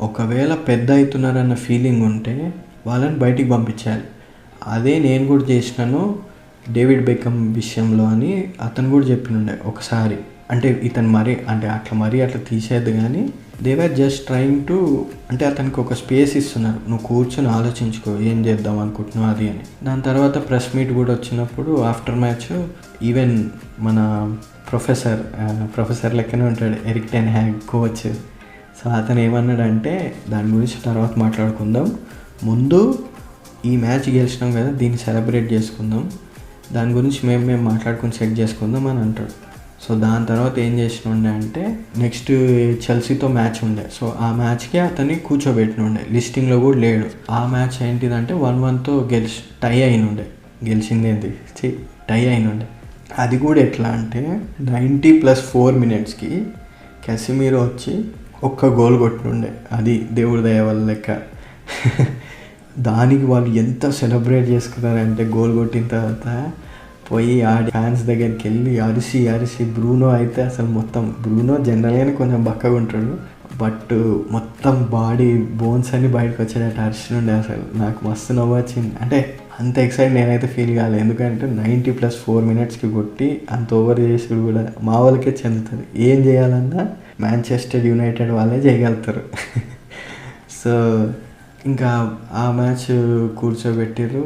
Speaker 1: ఒకవేళ పెద్ద అవుతున్నారన్న ఫీలింగ్ ఉంటే వాళ్ళని బయటికి పంపించాలి. అదే నేను కూడా చేసినాను డేవిడ్ బెకమ్ విషయంలో అని అతను కూడా చెప్పినుండే ఒకసారి. అంటే ఇతను అట్లా తీసేది కానీ they were just trying to, అంటే అతనికి ఒక స్పేస్ ఇస్తున్నారు, నువ్వు కూర్చొని ఆలోచించుకో ఏం చేద్దాం అనుకుంటున్నావు అది అని. దాని తర్వాత ప్రెస్ మీట్ కూడా వచ్చినప్పుడు ఆఫ్టర్ మ్యాచ్ ఈవెన్ మన ప్రొఫెసర్ లెక్కనే ఉంటాడు ఎరిక్ టెన్ హ్యాగ్ కోచ్. సో అతను ఏమన్నాడంటే దాని గురించి తర్వాత మాట్లాడుకుందాం, ముందు ఈ మ్యాచ్ గెలిచినాం కదా దీన్ని సెలబ్రేట్ చేసుకుందాం, దాని గురించి మేము మాట్లాడుకుని సెట్ చేసుకుందాం అని అంటాడు. సో దాని తర్వాత ఏం చేసినుండే అంటే నెక్స్ట్ చెల్సీతో మ్యాచ్ ఉండే. సో ఆ మ్యాచ్కి అతన్ని కూర్చోబెట్టినుండే, లిస్టింగ్లో కూడా లేడు. ఆ మ్యాచ్ ఏంటిదంటే 1-1తో టై అయినుండే, గెలిచిందేంటి టై అయినుండే. అది కూడా ఎట్లా అంటే 90+4 minutesకి క్యాసిమీరో వచ్చి ఒక్క గోల్ కొట్టినుండే, అది దేవుడి దయ వల్ల లెక్క. దానికి వాళ్ళు ఎంత సెలబ్రేట్ చేసుకున్నారంటే గోల్ కొట్టిన తర్వాత పోయి ఆడి ఫ్యాన్స్ దగ్గరికి వెళ్ళి అరిసి బ్రూనో అయితే అసలు మొత్తం, బ్రూనో జనరల్గానే కొంచెం బక్కగా ఉంటాడు, బట్ మొత్తం బాడీ బోన్స్ అన్ని బయటకు వచ్చేటట్టు అరిచినుండే. అసలు నాకు మస్తు నవ్వు వచ్చింది. అంటే అంత ఎక్సైట్ నేనైతే ఫీల్ కాలేదు, ఎందుకంటే 90+4 minutesకి కొట్టి అంత ఓవర్ చేసుడు కూడా మా వాళ్ళకే చెందుతుంది. ఏం చేయాలన్నా మాంచెస్టర్ యునైటెడ్ వాళ్ళే చేయగలుగుతారు. సో ఇంకా ఆ మ్యాచ్ కూర్చోబెట్టారు.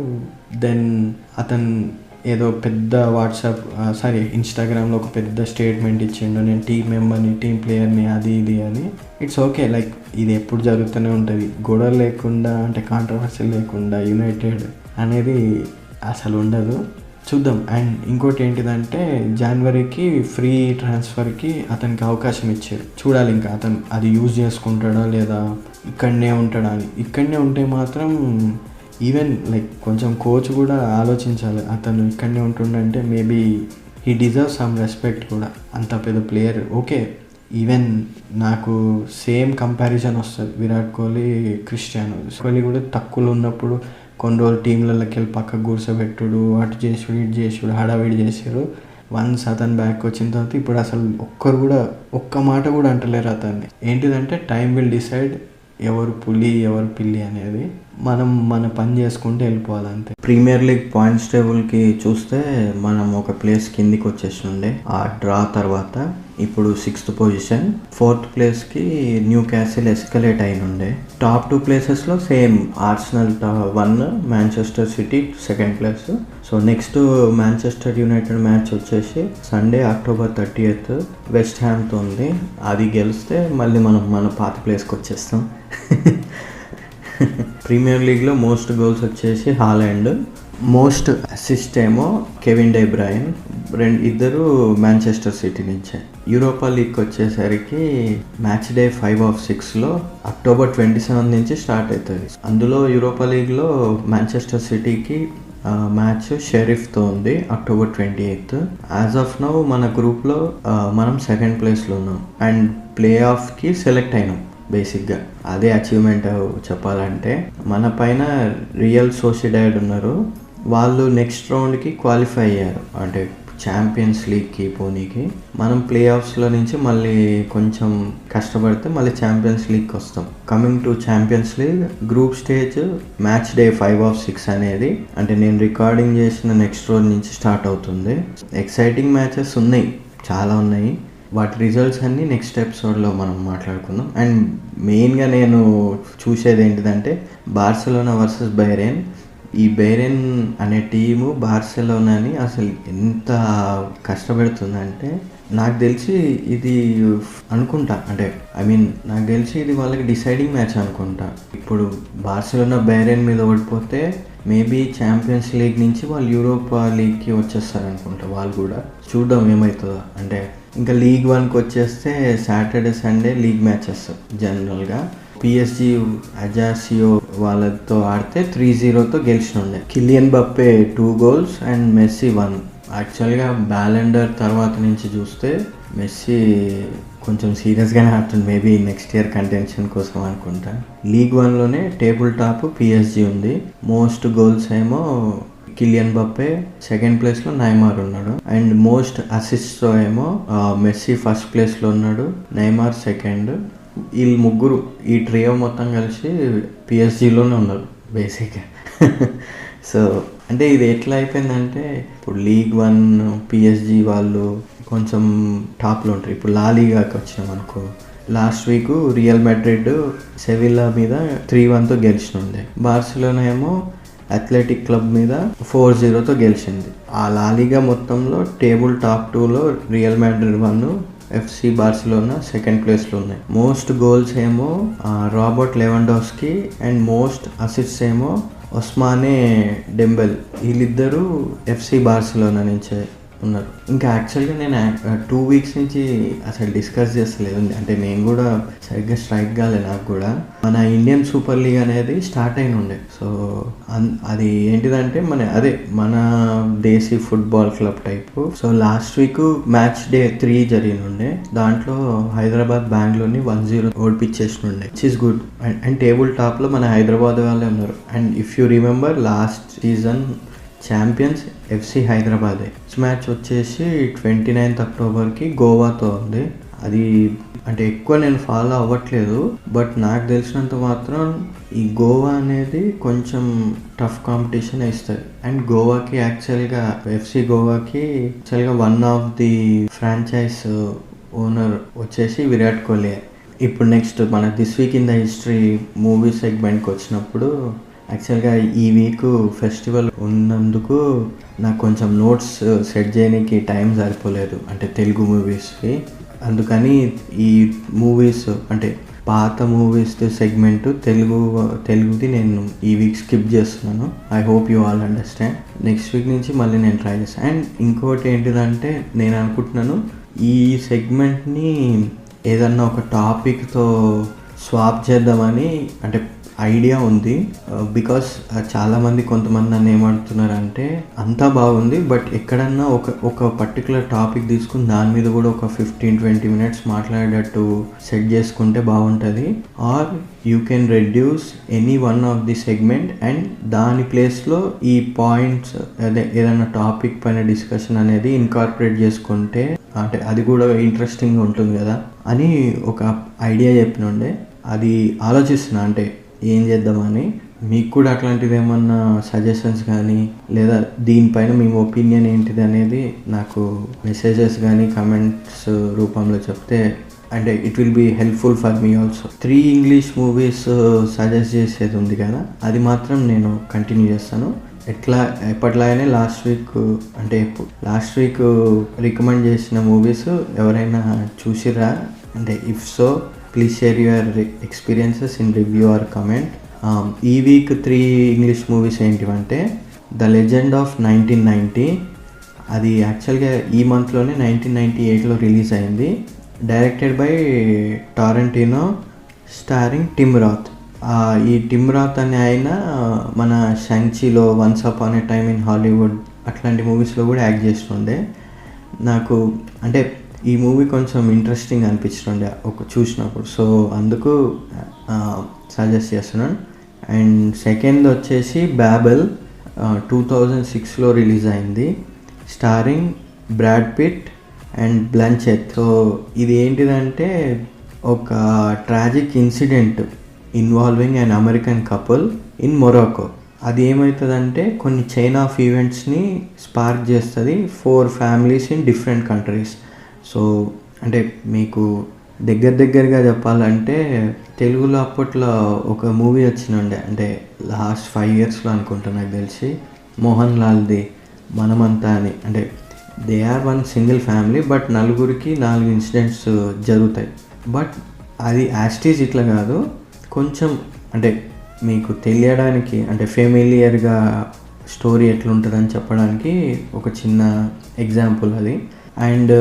Speaker 1: దెన్ అతను ఏదో పెద్ద ఇన్స్టాగ్రామ్లో ఒక పెద్ద స్టేట్మెంట్ ఇచ్చిండు, నేను టీం మెంబర్ని, టీం ప్లేయర్ని, అది ఇది అని. ఇట్స్ ఓకే, లైక్ ఇది ఎప్పుడు జరుగుతూనే ఉంటుంది, గొడవ లేకుండా అంటే కాంట్రవర్సీ లేకుండా యునైటెడ్ అనేది అసలు ఉండదు. చూద్దాం. అండ్ ఇంకోటి ఏంటిదంటే జనవరికి ఫ్రీ ట్రాన్స్ఫర్కి అతనికి అవకాశం ఇచ్చారు, చూడాలి ఇంకా అతను అది యూజ్ చేసుకుంటాడా లేదా ఇక్కడనే ఉంటాడా అని. ఇక్కడనే ఉంటే మాత్రం ఈవెన్ లైక్ కొంచెం కోచ్ కూడా ఆలోచించాలి, అతను ఇక్కడనే ఉంటుండంటే maybe he deserve some respect కూడా, అంత పెద్ద ప్లేయర్. ఓకే, ఈవెన్ నాకు సేమ్ కంపారిజన్ వస్తుంది విరాట్ కోహ్లీ క్రిస్టియానో. కోహ్లీ కూడా తక్కువలో ఉన్నప్పుడు కొన్ని రోజులు టీంలలోకి వెళ్ళి పక్కకు కూర్చోబెట్టుడు, అటు చేసుడు ఇటు చేసుడు హడావిడి చేసారు. వన్స్ అతను బ్యాక్ వచ్చిన తర్వాత ఇప్పుడు అసలు ఒక్కరు కూడా ఒక్క మాట కూడా అంటలేరు అతన్ని. ఏంటిదంటే టైం విల్ డిసైడ్ ఎవరు పులి ఎవరు పిల్లి అనేది, మనం మన పని చేసుకుంటూ వెళ్ళిపోవాలంతే. ప్రీమియర్ లీగ్ పాయింట్స్ టేబుల్కి చూస్తే మనం ఒక ప్లేస్ కిందికి వచ్చేసిండే ఆ డ్రా తర్వాత. ఇప్పుడు 6th పొజిషన్, 4th ప్లేస్కి న్యూ క్యాసిల్ ఎస్కలేట్ అయినుండే. టాప్ 2 ప్లేసెస్లో same Arsenal 1, Manchester city 2nd place. So next Manchester United match వచ్చేసి సండే October 30th వెస్ట్ హ్యామ్తో ఉంది. అది గెలిస్తే మళ్ళీ మనం మన పాత ప్లేస్కి వచ్చేస్తాం. ప్రీమియర్ లీగ్లో మోస్ట్ గోల్స్ వచ్చేసి హాలాండ్, మోస్ట్ అసిస్ట్ ఏమో కెవిన్ డే బ్రయన్, ఇద్దరు మాంచెస్టర్ సిటీ నుంచే. యూరోపా లీగ్ వచ్చేసరికి మ్యాచ్ డే 5 of 6లో October 27 నుంచి స్టార్ట్ అవుతుంది. అందులో యూరోపా లీగ్లో మాంచెస్టర్ సిటీకి మ్యాచ్ షెరీఫ్తో ఉంది October 28th. As of now మన గ్రూప్లో మనం సెకండ్ ప్లేస్లో ఉన్నాం అండ్ ప్లే ఆఫ్కి సెలెక్ట్ అయినాం. బేసిక్గా అదే అచీవ్మెంట్ చెప్పాలంటే. మన పైన రియల్ సోసిడాడ్ ఉన్నారు, వాళ్ళు నెక్స్ట్ రౌండ్కి క్వాలిఫై అయ్యారు, అంటే ఛాంపియన్స్ లీగ్కి పోనీకి. మనం ప్లే ఆఫ్స్లో నుంచి మళ్ళీ కొంచెం కష్టపడితే మళ్ళీ ఛాంపియన్స్ లీగ్కి వస్తాం. Coming to champions league group stage match day 5 of 6 అనేది, అంటే నేను రికార్డింగ్ చేసిన నెక్స్ట్ రోజు నుంచి స్టార్ట్ అవుతుంది. ఎక్సైటింగ్ మ్యాచెస్ ఉన్నాయి, చాలా ఉన్నాయి. వాటి రిజల్ట్స్ అన్నీ నెక్స్ట్ ఎపిసోడ్లో మనం మాట్లాడుకుందాం. అండ్ మెయిన్గా నేను చూసేది ఏంటిదంటే బార్సిలోనా వర్సెస్ బైరెన్. ఈ బైరెన్ అనే టీము బార్సిలోనాని అసలు ఎంత కష్టపెడుతుందంటే, నాకు తెలిసి ఇది అనుకుంటా, అంటే నాకు తెలిసి ఇది వాళ్ళకి డిసైడింగ్ మ్యాచ్ అనుకుంటా. ఇప్పుడు బార్సిలోనా బైరెన్ మీద ఓడిపోతే మేబీ ఛాంపియన్స్ లీగ్ నుంచి వాళ్ళు యూరోపా లీగ్కి వచ్చేస్తారు అనుకుంటా. వాళ్ళు కూడా చూద్దాం ఏమవుతుందో. అంటే ఇంకా లీగ్ 1కి వచ్చేస్తే సాటర్డే సండే లీగ్ మ్యాచెస్. జనరల్గా PSG అజాసియో వాళ్ళతో ఆడితే 3-0తో గెలిచినుండే. Kylian Mbappe 2 goals and Messi 1. యాక్చువల్గా బ్యాలెండర్ తర్వాత నుంచి చూస్తే మెస్సీ కొంచెం సీరియస్గానే ఆడుతుంది. మేబీ నెక్స్ట్ ఇయర్ కంటెన్షన్ కోసం అనుకుంటా. లీగ్ 1లోనే టేబుల్ టాప్ PSG ఉంది. మోస్ట్ గోల్స్ ఏమో కిలియన్ బప్పే, సెకండ్ ప్లేస్లో నైమార్ ఉన్నాడు. అండ్ మోస్ట్ అసిస్ట్తో ఏమో మెస్సీ ఫస్ట్ ప్లేస్లో ఉన్నాడు, నైమార్ సెకండ్. వీళ్ళు ముగ్గురు, ఈ ట్రియో మొత్తం కలిసి PSGలోనే ఉన్నారు బేసిక్గా. సో అంటే ఇది ఎట్లా అయిపోయిందంటే, ఇప్పుడు లీగ్ 1 PSG వాళ్ళు కొంచెం టాప్లో ఉంటారు. ఇప్పుడు లా లీగాకి వచ్చినాం అనుకో, last week real Madrid Sevilla మీద 3-1తో గెలిచినుండే. బార్సిలోనా ఏమో అథ్లెటిక్ క్లబ్ మీద 4-0తో గెలిచింది. ఆ లాలీగా మొత్తంలో టేబుల్ టాప్ 2లో real Madrid 1, FC Barcelona second ప్లేస్లో ఉన్నాయి. మోస్ట్ గోల్స్ ఏమో రాబర్ట్ లెవాండోవ్స్కీ అండ్ మోస్ట్ అసిస్ట్స్ ఏమో ఒస్మానే డెంబెల్. వీళ్ళిద్దరూ FC బార్సిలోనా నుంచే ఉన్నారు. ఇంకా యాక్చువల్గా నేను 2 weeks నుంచి అసలు డిస్కస్ చేస్తలేదు, అంటే నేను కూడా సరిగ్గా స్ట్రైక్ కాలేదు నాకు కూడా. మన ఇండియన్ సూపర్ లీగ్ అనేది స్టార్ట్ అయిన ఉండే. సో అది ఏంటిదంటే మన desi football club type. So last week match day 3 జరిగినుండే. దాంట్లో హైదరాబాద్ బెంగళూరుని 1-0 ఓడిపించేసినుండే, which is good. And table టాప్లో మన హైదరాబాద్ వాళ్ళే ఉన్నారు. And if you remember last season champions FC హైదరాబాదే. మ్యాచ్ వచ్చేసి 29th Octoberకి గోవాతో ఉంది. అది అంటే ఎక్కువ నేను ఫాలో అవ్వట్లేదు, బట్ నాకు తెలిసినంత మాత్రం ఈ గోవా అనేది కొంచెం టఫ్ కాంపిటీషన్ ఇస్తుంది. అండ్ గోవాకి యాక్చువల్గా FC గోవాకి యాక్చువల్గా one of the franchise owner వచ్చేసి విరాట్ కోహ్లీ. ఇప్పుడు నెక్స్ట్ మన this week in the history movie సెగ్మెంట్కి వచ్చినప్పుడు, యాక్చువల్గా ఈ వీక్ ఫెస్టివల్ ఉన్నందుకు నాకు కొంచెం నోట్స్ సెట్ చేయడానికి టైం సరిపోలేదు, అంటే తెలుగు మూవీస్కి. అందుకని ఈ మూవీస్ అంటే పాత మూవీస్ సెగ్మెంట్ తెలుగుది నేను ఈ వీక్ స్కిప్ చేస్తున్నాను. I hope you all understand. Next week నుంచి మళ్ళీ నేను ట్రై చేస్తాను. అండ్ ఇంకోటి ఏంటిదంటే, నేను అనుకుంటున్నాను ఈ సెగ్మెంట్ని ఏదన్నా ఒక టాపిక్తో స్వాప్ చేద్దామని, అంటే ఐడియా ఉంది. బికాస్ చాలామంది కొంతమంది నన్ను ఏమంటున్నారంటే, అంతా బాగుంది బట్ ఎక్కడన్నా ఒక పర్టికులర్ టాపిక్ తీసుకుని దాని మీద కూడా ఒక 15-20 minutes మాట్లాడేటట్టు సెట్ చేసుకుంటే బాగుంటుంది. Or you can reduce any one of the segment and దాని ప్లేస్లో ఈ పాయింట్స్, అదే ఏదైనా టాపిక్ పైన డిస్కషన్ అనేది ఇన్కార్పొరేట్ చేసుకుంటే, అంటే అది కూడా ఇంట్రెస్టింగ్గా ఉంటుంది కదా అని ఒక ఐడియా చెప్పినుండే. అది ఆలోచిస్తున్నా, అంటే ఏం చేద్దామని. మీకు కూడా అట్లాంటిది ఏమన్నా సజెషన్స్ కానీ, లేదా దీనిపైన మీ ఒపీనియన్ ఏంటిది అనేది నాకు మెసేజెస్ కానీ కమెంట్స్ రూపంలో చెప్తే, అంటే it will be helpful for me also. 3 English movies suggest చేసేది ఉంది కదా, అది మాత్రం నేను కంటిన్యూ చేస్తాను. ఎప్పట్లాగానే లాస్ట్ వీక్ రికమెండ్ చేసిన మూవీస్ ఎవరైనా చూసిరా అంటే, if so please share your experiences in review or comment. ఈ వీక్ 3 English మూవీస్ ఏంటివంటే, ద లెజెండ్ ఆఫ్ 1990. అది యాక్చువల్గా ఈ మంత్లోనే 1998లో రిలీజ్ అయింది. Directed by Tarantino, starring Tim Roth. ఈ టిమ్ రాత్ అనే ఆయన మన షాంగ్చీలో, once upon a time in Hollywood అట్లాంటి మూవీస్లో కూడా యాక్ట్ చేస్తుండే. నాకు అంటే ఈ మూవీ కొంచెం ఇంట్రెస్టింగ్ అనిపించుండే చూసినప్పుడు, సో అందుకు సజెస్ట్ చేస్తున్నాను. అండ్ సెకండ్ వచ్చేసి బ్యాబెల్, 2006లో రిలీజ్ అయింది, starring Brad Pitt and Blanchett. So ఇది ఏంటిదంటే ఒక tragic incident involving an American couple in Morocco. అది ఏమవుతుందంటే కొన్ని చైన్ ఆఫ్ ఈవెంట్స్ని స్పార్క్ చేస్తుంది 4 families in different countries. So అంటే మీకు దగ్గరగా చెప్పాలంటే తెలుగులో అప్పట్లో ఒక మూవీ వచ్చినుండే, అంటే లాస్ట్ 5 ఇయర్స్లో అనుకుంటా నాకు తెలిసి, మోహన్ లాల్ది మనమంతా అని. అంటే they are one single family, but నలుగురికి 4 ఇన్సిడెంట్స్ జరుగుతాయి. బట్ అది యాస్టీజ్ ఇట్లా కాదు, కొంచెం అంటే మీకు తెలియడానికి, అంటే ఫెమిలియర్గా స్టోరీ ఎట్లుంటుందని చెప్పడానికి ఒక చిన్న ఎగ్జాంపుల్ అది. అండ్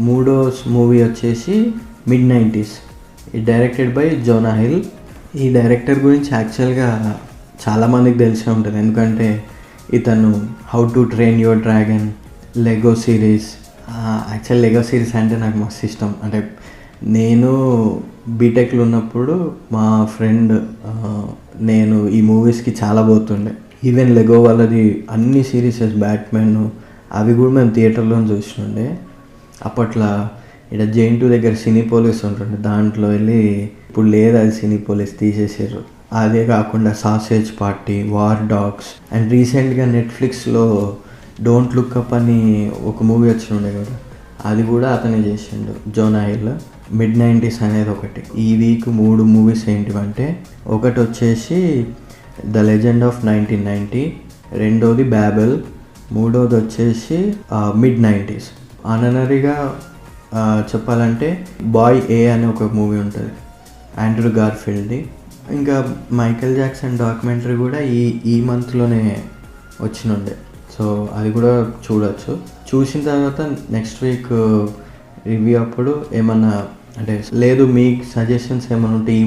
Speaker 1: మూడో మూవీ వచ్చేసి మిడ్-90s, డైరెక్టెడ్ బై జోనా హిల్. ఈ డైరెక్టర్ గురించి యాక్చువల్గా చాలామందికి తెలిసే ఉంటుంది, ఎందుకంటే ఇతను how to train your dragon, Lego series. Actual Lego series అంటే నాకు మస్తు ఇష్టం. అంటే నేను బీటెక్లో ఉన్నప్పుడు మా ఫ్రెండ్ నేను ఈ మూవీస్కి చాలా పోతుండే. ఈవెన్ లెగో వాళ్ళది అన్ని సిరీసెస్, బ్యాట్మెన్ అవి కూడా మేము థియేటర్లో చూస్తుండే. అప్పట్లో ఇక్కడ జైన్2 దగ్గర సినీపోలిస్ ఉంటుండే, దాంట్లో వెళ్ళి, ఇప్పుడు లేదు అది సినీపోలిస్ తీసేసారు. అదే కాకుండా sausage party, war dogs, and రీసెంట్గా నెట్ఫ్లిక్స్లో డోంట్ లుక్ అప్ అని ఒక మూవీ వచ్చిండే కదా, అది కూడా అతనే చేసిండు, జోనా హిల్. మిడ్-90s అనేది ఒకటి. ఈ వీక్ 3 మూవీస్ ఏంటివంటే, ఒకటి వచ్చేసి ద లెజెండ్ ఆఫ్ 1990, రెండోది బ్యాబెల్, మూడోది వచ్చేసి మిడ్-90s. ఆననరీగా చెప్పాలంటే బాయ్ ఏ అనే ఒక మూవీ ఉంటుంది, ఆండ్రూ గార్ఫీల్డ్ది. ఇంకా మైకేల్ జాక్సన్ డాక్యుమెంటరీ కూడా ఈ మంత్లోనే వచ్చినుండే, సో అది కూడా చూడవచ్చు. చూసిన తర్వాత నెక్స్ట్ వీక్ రివ్యూ అప్పుడు ఏమన్నా, అంటే లేదు మీకు సజెషన్స్ ఏమైనా ఉంటే ఈ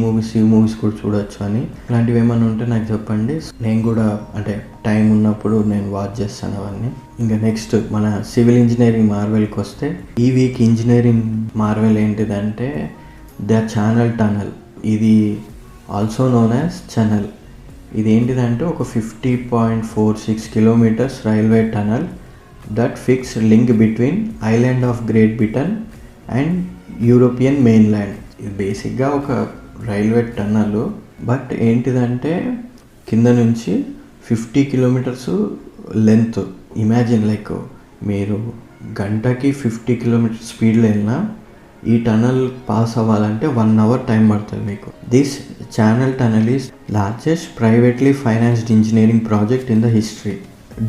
Speaker 1: మూవీస్ కూడా చూడొచ్చు అని, ఇలాంటివి ఏమైనా ఉంటే నాకు చెప్పండి. నేను కూడా అంటే టైం ఉన్నప్పుడు నేను వాచ్ చేస్తాను అవన్నీ. ఇంకా నెక్స్ట్ మన సివిల్ ఇంజనీరింగ్ మార్వెల్కి వస్తే, ఈ వీక్ ఇంజనీరింగ్ మార్వెల్ ఏంటిదంటే ద ఛానల్ టనల్. ఇది ఆల్సో నోన్ యాజ్ ఛనల్. ఇది ఏంటిదంటే ఒక 50.46 kilometres railway tunnel that fix link between island of great Britain and European mainland. ఇది బేసిక్గా ఒక రైల్వే టన్నల్, బట్ ఏంటిదంటే కింద నుంచి 50 కిలోమీటర్స్ లెంత్. ఇమాజిన్ లైక్ మీరు గంటకి 50 కిలోమీటర్స్ స్పీడ్లో వెళ్ళినా ఈ టనల్ పాస్ అవ్వాలంటే 1 అవర్ టైం పడుతుంది మీకు. This channel tunnel is largest privately financed engineering project in the history.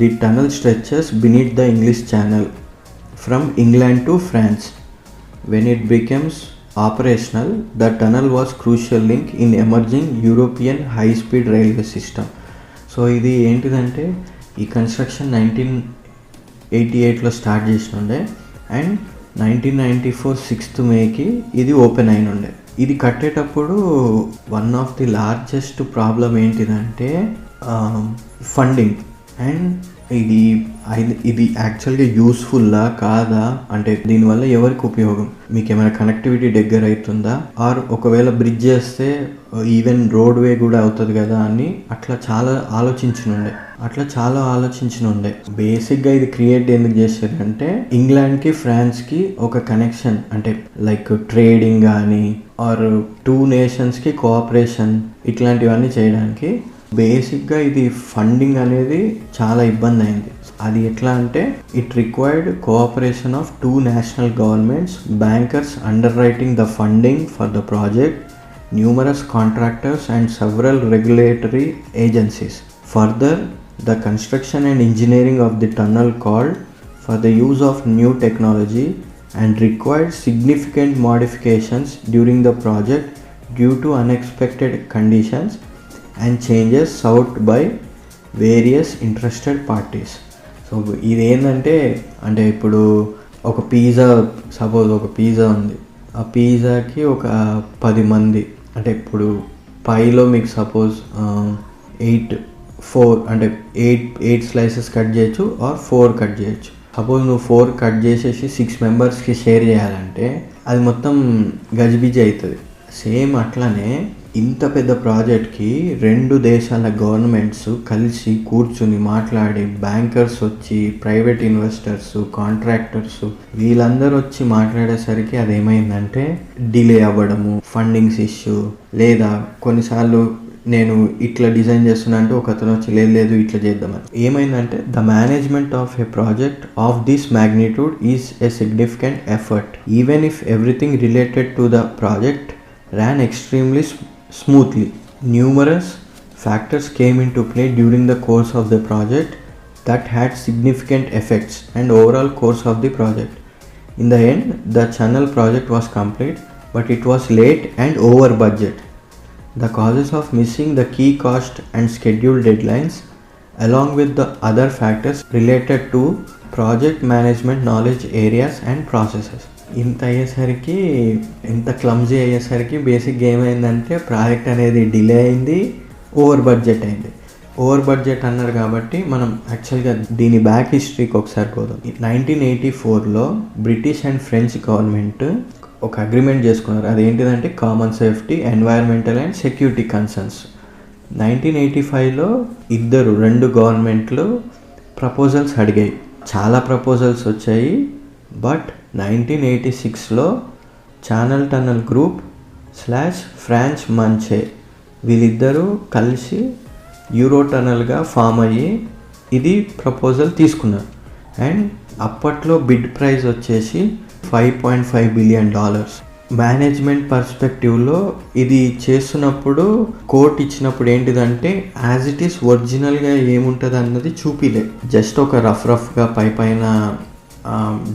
Speaker 1: The tunnel stretches beneath the English Channel from England to France. When it becomes operational, the tunnel was crucial link in emerging European high-speed railway system. So ఇది ఏంటిదంటే ఈ construction 1988లో start చేసినుండే, and 1994 6th మేకి ఇది open అయినుండే. ఇది కట్టేటప్పుడు one of the largest problem ఏంటిదంటే funding. And ఇది యాక్చువల్గా యూస్ఫుల్లా కాదా, అంటే దీనివల్ల ఎవరికి ఉపయోగం, మీకు ఏమైనా కనెక్టివిటీ దగ్గర అవుతుందా, ఆర్ ఒకవేళ బ్రిడ్జ్ చేస్తే ఈవెన్ రోడ్ వే కూడా అవుతుంది కదా అని అట్లా చాలా ఆలోచించనుండే. బేసిక్గా ఇది క్రియేట్ ఎందుకు చేశారంటే ఇంగ్లాండ్కి ఫ్రాన్స్కి ఒక కనెక్షన్, అంటే లైక్ ట్రేడింగ్ కానీ ఆర్ 2 నేషన్స్కి కోఆపరేషన్ ఇట్లాంటివన్నీ చేయడానికి. బేసిక్గా ఇది ఫండింగ్ అనేది చాలా ఇబ్బంది అయింది. అది ఎట్లా అంటే it required cooperation of 2 national governments, bankers under writing the funding for the project, numerous contractors and several regulatory agencies. Further the construction and engineering of the tunnel called for the use of new technology and required significant modifications during the project due to unexpected conditions and changes సౌట్ by various interested parties. So ఇది ఏంటంటే, అంటే ఇప్పుడు ఒక pizza ఉంది, ఆ పిజ్జాకి ఒక 10 మంది, అంటే ఇప్పుడు పైలో మీకు సపోజ్ 8 స్లైసెస్ కట్ చేయొచ్చు ఆర్ 4 కట్ చేయొచ్చు. సపోజ్ నువ్వు 4 కట్ చేసేసి 6 మెంబర్స్కి షేర్ చేయాలంటే అది మొత్తం గజిబిజి అవుతుంది. సేమ్ అట్లనే ఇంత పెద్ద ప్రాజెక్ట్కి 2 దేశాల గవర్నమెంట్స్ కలిసి కూర్చుని మాట్లాడి, బ్యాంకర్స్ వచ్చి, ప్రైవేట్ ఇన్వెస్టర్స్, కాంట్రాక్టర్స్ వీళ్ళందరూ వచ్చి మాట్లాడేసరికి అదేమైందంటే డిలే అవ్వడము, ఫండింగ్స్ ఇష్యూ, లేదా కొన్నిసార్లు నేను ఇట్లా డిజైన్ చేస్తున్నా అంటే ఒక అతను వచ్చి లేదు ఇట్లా చేద్దామని. ఏమైందంటే the management of a project of this magnitude is a significant effort even if everything related to the project ran extremely smoothly. Numerous factors came into play during the course of the project that had significant effects and overall course of the project. In the end, the channel project was complete, but it was late and over budget. The causes of missing the key cost and schedule deadlines, along with the other factors related to project management knowledge areas and processes. ఇంత అయ్యేసరికి, ఇంత clumsy అయ్యేసరికి బేసిక్గా ఏమైందంటే project అనేది delay అయింది, over budget అయింది. Over budget అన్నారు కాబట్టి మనం యాక్చువల్గా దీని బ్యాక్ హిస్టరీకి ఒకసారి పోదాం. 1984లో బ్రిటిష్ అండ్ ఫ్రెంచ్ గవర్నమెంట్ ఒక అగ్రిమెంట్ చేసుకున్నారు. అదేంటిదంటే common safety, environmental and security concerns. 1985లో 2 గవర్నమెంట్లు ప్రపోజల్స్ అడిగాయి. చాలా ప్రపోజల్స్ వచ్చాయి. బట్ 1986లో Channel Tunnel Group / France Manche వీళ్ళిద్దరూ కలిసి యూరో టనల్గా ఫామ్ అయ్యి ఇది ప్రపోజల్ తీసుకున్నారు. అండ్ అప్పట్లో బిడ్ ప్రైస్ వచ్చేసి $5.5 బిలియన్. మేనేజ్మెంట్ పర్స్పెక్టివ్లో ఇది చేస్తున్నప్పుడు కోర్ట్ ఇచ్చినప్పుడు ఏంటిదంటే యాజ్ ఇట్ ఈస్ ఒరిజినల్గా ఏముంటుంది అన్నది చూపిలే. జస్ట్ ఒక రఫ్గా పైన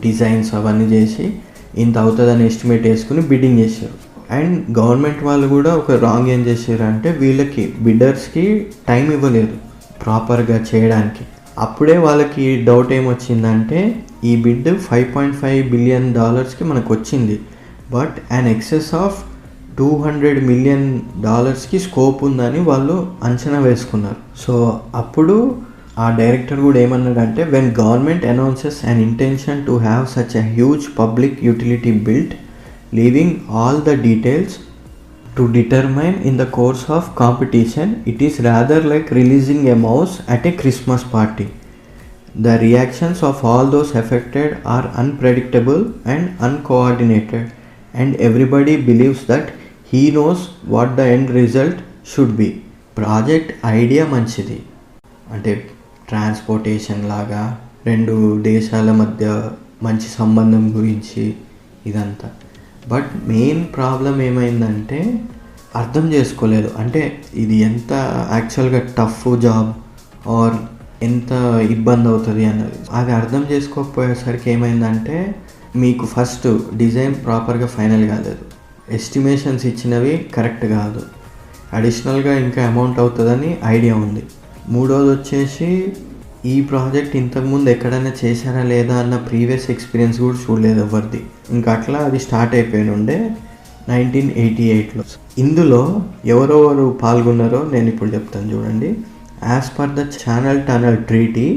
Speaker 1: డిజైన్స్ అవన్నీ చేసి ఇంత అవుతుందని ఎస్టిమేట్ వేసుకుని బిడ్డింగ్ చేశారు. అండ్ గవర్నమెంట్ వాళ్ళు కూడా ఒక రాంగ్ ఏం చేశారు అంటే వీళ్ళకి బిడ్డర్స్కి టైం ఇవ్వలేదు ప్రాపర్గా చేయడానికి. అప్పుడే వాళ్ళకి డౌట్ ఏమొచ్చిందంటే ఈ బిడ్ $5.5 బిలియన్ మనకు వచ్చింది, but an excess of $200 million scope ఉందని వాళ్ళు అంచనా వేసుకున్నారు. సో అప్పుడు ఆ డైరెక్టర్ కూడా ఏమన్నాడంటే when government announces an intention to have such a huge public utility built leaving all the details to determine in the course of competition it is rather like releasing a mouse at a Christmas party. The reactions of all those affected are unpredictable and uncoordinated and everybody believes that he knows what the end result should be. Project idea మంచిది, అంటే transportation లాగా 2 దేశాల మధ్య మంచి సంబంధం గురించి ఇదంతా. But main problem ఏమైందంటే అర్థం చేసుకోలేదు. అంటే ఇది ఎంత యాక్చువల్గా టఫ్ జాబ్ ఆర్ ఎంత ఇబ్బంది అవుతుంది అన్నది అది అర్థం చేసుకోకపోయేసరికి ఏమైందంటే మీకు ఫస్ట్ డిజైన్ ప్రాపర్గా ఫైనల్ కాలేదు, ఎస్టిమేషన్స్ ఇచ్చినవి కరెక్ట్ కాదు, అడిషనల్గా ఇంకా అమౌంట్ అవుతుందని ఐడియా ఉంది. మూడోది వచ్చేసి ఈ ప్రాజెక్ట్ ఇంతకుముందు ఎక్కడైనా చేశారా లేదా అన్న ప్రీవియస్ ఎక్స్పీరియన్స్ కూడా చూడలేదు ఎవరిది. ఇంకా అట్లా అది స్టార్ట్ అయిపోయి ఉండే 1988లో. ఇందులో ఎవరెవరు పాల్గొన్నారో నేను ఇప్పుడు చెప్తాను చూడండి. As per the channel tunnel treaty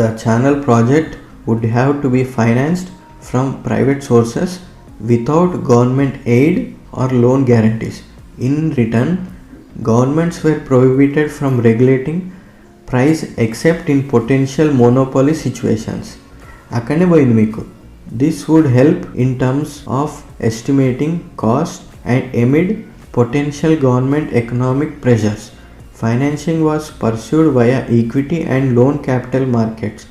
Speaker 1: the channel project would have to be financed from private sources without government aid or loan guarantees. In return governments were prohibited from regulating price except in potential monopoly situations. akkane poyindi meeku. This would help in terms of estimating cost and amid potential government economic pressures. Financing was pursued via equity and loan capital markets.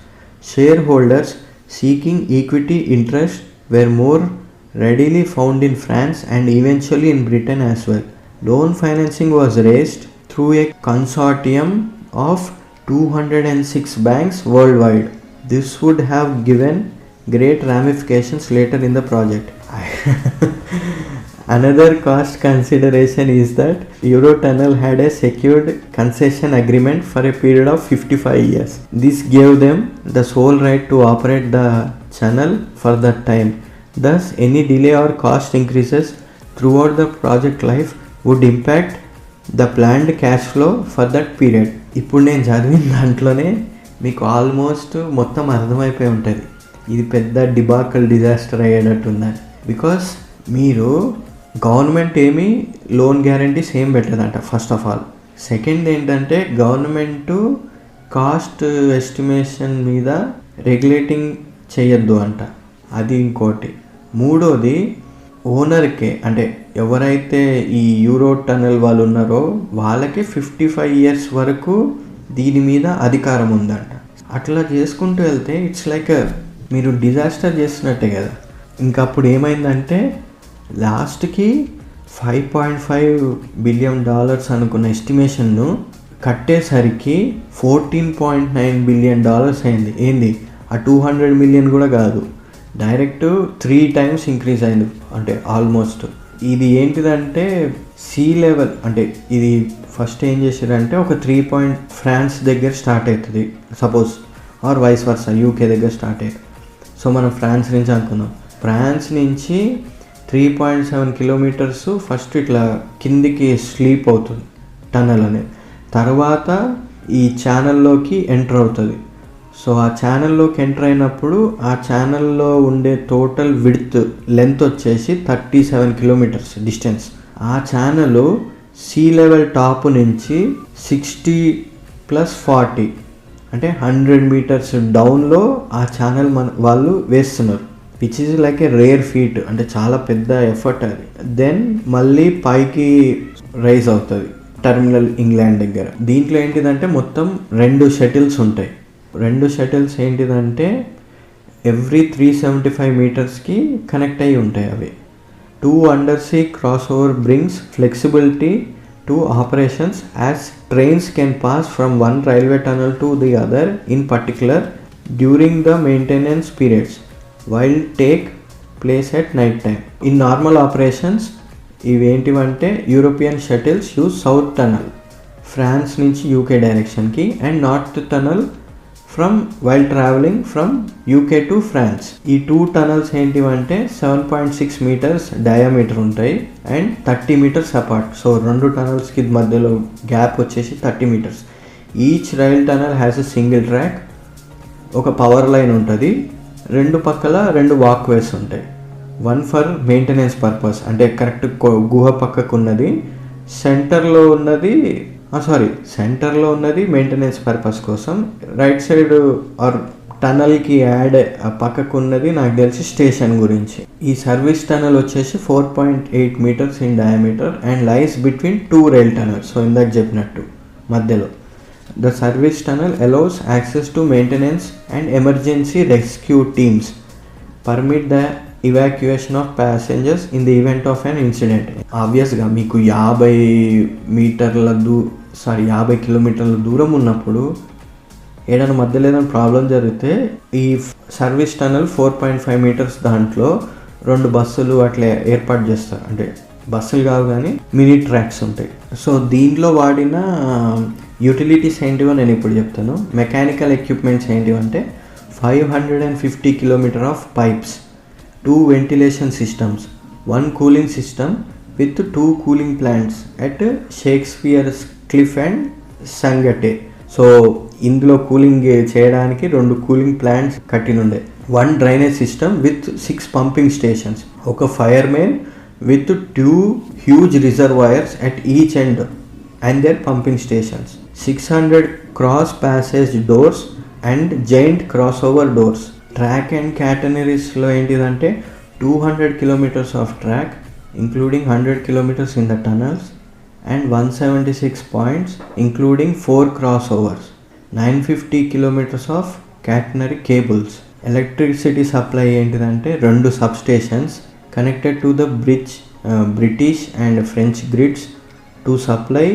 Speaker 1: Shareholders seeking equity interest were more readily found in France and eventually in Britain as well. Loan financing was raised through a consortium of 206 banks worldwide. This would have given great ramifications later in the project. Another cost consideration is that Eurotunnel had a secured concession agreement for a period of 55 years. This gave them the sole right to operate the channel for that time. Thus, any delay or cost increases throughout the project life would impact the planned cash flow for that period. ఇప్పుడు నేను చదివిన దాంట్లోనే మీకు almost మొత్తం అర్థమైపోయి ఉంటుంది ఇది పెద్ద డిజాస్టర్ అయ్యేటట్టు ఉందని. బికాస్ మీరు గవర్నమెంట్ ఏమీ లోన్ గ్యారంటీస్ ఏం పెట్టదంట ఫస్ట్ ఆఫ్ ఆల్. సెకండ్ ఏంటంటే గవర్నమెంట్ కాస్ట్ ఎస్టిమేషన్ మీద రెగ్యులేటింగ్ చేయొద్దు అంట, అది ఇంకోటి. మూడోది ఓనర్కే, అంటే ఎవరైతే ఈ యూరో టనల్ వాళ్ళు ఉన్నారో వాళ్ళకి 55 years వరకు దీని మీద అధికారం ఉందంట. అట్లా చేసుకుంటూ వెళ్తే ఇట్స్ లైక్ మీరు డిజాస్టర్ చేస్తున్నట్టే కదా. ఇంకా అప్పుడు ఏమైందంటే లాస్ట్కి $5.5 billion అనుకున్న ఎస్టిమేషన్ను కట్టేసరికి $14.9 billion అయింది. ఏంది ఆ 200 million కూడా కాదు, డైరెక్ట్ 3 times ఇంక్రీజ్ అయింది. అంటే ఆల్మోస్ట్ ఇది ఏంటిదంటే సీ లెవెల్, అంటే ఇది ఫస్ట్ ఏం చేశారంటే ఒక 3 point ఫ్రాన్స్ దగ్గర స్టార్ట్ అవుతుంది suppose, or vice versa UK దగ్గర స్టార్ట్ అవుతుంది. సో మనం ఫ్రాన్స్ నుంచి అనుకుందాం, ఫ్రాన్స్ నుంచి 3.7 kilometers ఫస్ట్ ఇట్లా కిందికి స్లీప్ అవుతుంది టనల్ అనేది. తర్వాత ఈ ఛానల్లోకి ఎంటర్ అవుతుంది. సో ఆ ఛానల్లోకి ఎంటర్ అయినప్పుడు ఆ ఛానల్లో ఉండే టోటల్ లెంత్ వచ్చేసి 37 kilometers డిస్టెన్స్. ఆ ఛానల్ సీ లెవెల్ టాప్ నుంచి 60+40 అంటే 100 meters డౌన్లో ఆ ఛానల్ వాళ్ళు వేస్తున్నారు, which is like a rare feet, అంటే చాలా పెద్ద ఎఫర్ట్ అది. దెన్ మళ్ళీ పైకి రైజ్ అవుతుంది టెర్మినల్ ఇంగ్లాండ్ దగ్గర. దీంట్లో ఏంటిదంటే మొత్తం 2 shuttles ఉంటాయి. 2 shuttles ఏంటిదంటే ఎవ్రీ 375 metersకి కనెక్ట్ అయ్యి ఉంటాయి అవి. 2 undersea crossover brings flexibility to operations as trains can pass from one railway tunnel to the other in particular during the maintenance periods while take place at night time. In normal operations ఇవేంటివంటే European shuttles use south tunnel France నుంచి UK డైరెక్షన్కి and north tunnel from while travelling from UK to France. ఈ 2 tunnels ఏంటివంటే 7.6 meters diameter ఉంటాయి and 30 meters apart. So 2 tunnelsకి మధ్యలో gap వచ్చేసి 30 meters. Each rail tunnel has a single track, ఒక power line ఉంటుంది, 2 పక్కల 2 వాక్వేస్ ఉంటాయి. 1 ఫర్ మెయింటెనెన్స్ పర్పస్, అంటే కరెక్ట్ గుహ పక్కకు ఉన్నది, సెంటర్లో ఉన్నది మెయింటెనెన్స్ పర్పస్ కోసం. రైట్ సైడ్ ఆర్ టనల్కి యాడ్ పక్కకు ఉన్నది నాకు తెలిసి స్టేషన్ గురించి. ఈ సర్వీస్ టనల్ వచ్చేసి 4.8 meters in diameter and lies between 2 rail tunnels. So ఇందాక చెప్పినట్టు మధ్యలో. The service tunnel allows access to maintenance and emergency rescue teams, permit the evacuation of passengers in the event of an incident. ఆబ్వియస్గా మీకు 50 kilometerల దూరం ఉన్నప్పుడు ఏదైనా మధ్యలో ఏదైనా ప్రాబ్లం జరిగితే ఈ సర్వీస్ టనల్ 4.5 meters దాంట్లో 2 బస్సులు అట్లా ఏర్పాటు చేస్తారు. అంటే బస్సులు కావు కానీ మినీ ట్రాక్స్ ఉంటాయి. సో దీంట్లో వాడిన యూటిలిటీస్ ఏంటివో నేను ఇప్పుడు చెప్తాను. మెకానికల్ ఎక్విప్మెంట్స్ ఏంటివంటే 550 kilometers of pipes, 2 ventilation systems, 1 cooling system with 2 cooling plants at Shakespeare's Cliff and Sangate. So ఇందులో కూలింగ్ చేయడానికి 2 కూలింగ్ ప్లాంట్స్ కట్టినుండే. 1 drainage system with 6 pumping stations, ఒక fire main with 2 huge reservoirs at each end and their pumping stations, 600 cross passage doors and giant cross over doors. Track and క్యాటనరీస్లో ఏంటిదంటే 200 kilometers of track including 100 kilometers in the tunnels and 176 points including 4 cross overs, 950 kilometers of catenary cables. Electricity supply ఏంటిదంటే 2 substations connected to the British and French grids to supply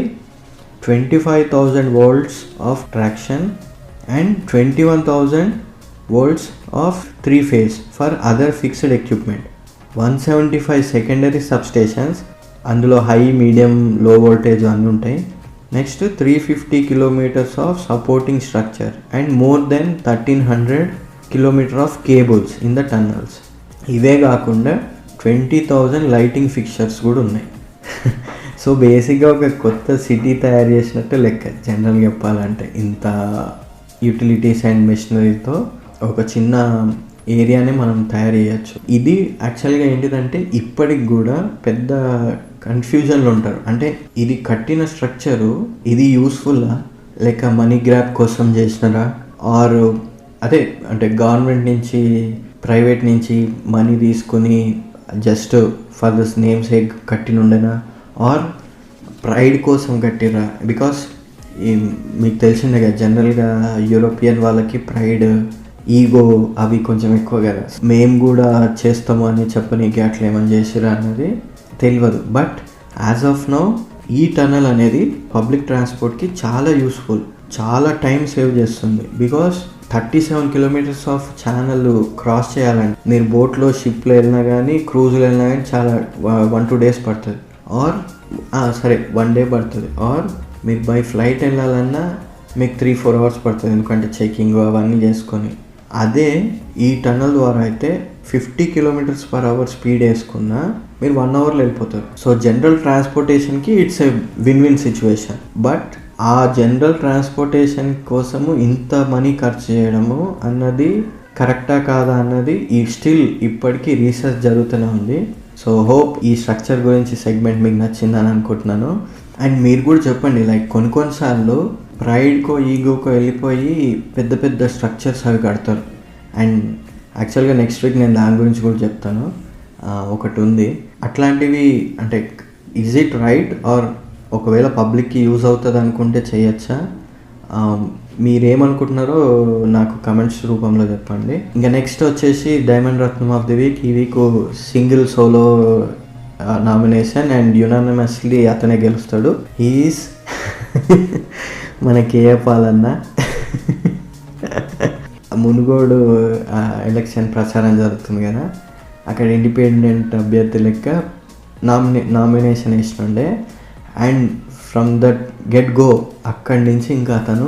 Speaker 1: 25,000 volts of traction and 21,000 volts of 3-phase for other fixed equipment. 175 secondary substations, అందులో high medium లో voltage అన్నీ ఉంటాయి. Next 350 kilometers of supporting structure and more than 1300 kilometers of cables in the tunnels. ఇవే కాకుండా 20,000 lighting fixtures కూడా ఉన్నాయి. So బేసిక్గా ఒక కొత్త సిటీ తయారు చేసినట్టు లెక్క జనరల్గా చెప్పాలంటే. ఇంత యూటిలిటీస్ అండ్ మెషినరీతో ఒక చిన్న ఏరియాని మనం తయారు చేయొచ్చు. ఇది యాక్చువల్గా ఏంటిదంటే ఇప్పటికి కూడా పెద్ద కన్ఫ్యూజన్లో ఉంటారు. అంటే ఇది కట్టిన స్ట్రక్చరు ఇది యూస్ఫుల్లా లేక మనీ గ్రాబ్ కోసం చేసినారా, ఆర్ అదే అంటే గవర్నమెంట్ నుంచి ప్రైవేట్ నుంచి మనీ తీసుకుని just for this name sake కట్టినుండేనా, ఆర్ ప్రైడ్ కోసం కట్టిరా. బికాస్ మీకు తెలిసిందే కదా జనరల్గా యూరోపియన్ వాళ్ళకి ప్రైడ్, ఈగో అవి కొంచెం ఎక్కువ కదా. మేము కూడా చేస్తాము అని చెప్పనీకి అట్లా ఏమని చేసిరా అన్నది తెలియదు. బట్ యాజ్ ఆఫ్ నౌ ఈ టనల్ అనేది పబ్లిక్ ట్రాన్స్పోర్ట్కి చాలా యూస్ఫుల్, చాలా టైం సేవ్ చేస్తుంది. Because 37 kilometres of channel cross చేయాలంటే మీరు బోట్లో షిప్లో వెళ్ళినా కానీ క్రూజ్లో వెళ్ళినా కానీ చాలా 1-2 days పడుతుంది. ఆర్ సరే 1 day పడుతుంది. ఆర్ మీరు బై ఫ్లైట్ వెళ్ళాలన్నా మీకు 3-4 hours పడుతుంది, ఎందుకంటే చెకింగ్ అవన్నీ చేసుకొని. అదే ఈ టన్నల్ ద్వారా అయితే 50 km/h స్పీడ్ వేసుకున్నా మీరు 1 hourలో వెళ్ళిపోతారు. సో జనరల్ ట్రాన్స్పోర్టేషన్కి it's a win situation. But ఆ జనరల్ ట్రాన్స్పోర్టేషన్ కోసము ఇంత మనీ ఖర్చు చేయడము అన్నది కరెక్టా కాదా అన్నది స్టిల్ ఇప్పటికీ రీసెర్చ్ జరుగుతూనే ఉంది. సో హోప్ ఈ స్ట్రక్చర్ గురించి సెగ్మెంట్ మీకు నచ్చిందని అనుకుంటున్నాను. అండ్ మీరు కూడా చెప్పండి, లైక్ కొన్నిసార్లు ప్రైడ్కో ఈగోకో వెళ్ళిపోయి పెద్ద పెద్ద స్ట్రక్చర్స్ అవి కడతారు. అండ్ యాక్చువల్గా నెక్స్ట్ వీక్ నేను దాని గురించి కూడా చెప్తాను. ఒకటి ఉంది అట్లాంటివి. అంటే ఈజ్ ఇట్ రైట్, ఆర్ ఒకవేళ పబ్లిక్కి యూజ్ అవుతుంది అనుకుంటే చేయొచ్చా? మీరేమనుకుంటున్నారో నాకు కమెంట్స్ రూపంలో చెప్పండి. ఇంకా నెక్స్ట్ వచ్చేసి డైమండ్ రత్నం ఆఫ్ ది వీక్. ఈ week single solo nomination and unanimously అతనే గెలుస్తాడు. హీఈస్ మన కేఏ పాలన్న. మునుగోడు ఎలక్షన్ ప్రచారం జరుగుతుంది కదా, అక్కడ ఇండిపెండెంట్ అభ్యర్థి లెక్క నామినేషన్ వేసినుండే. And from that get go అక్కడి నుంచి ఇంకా అతను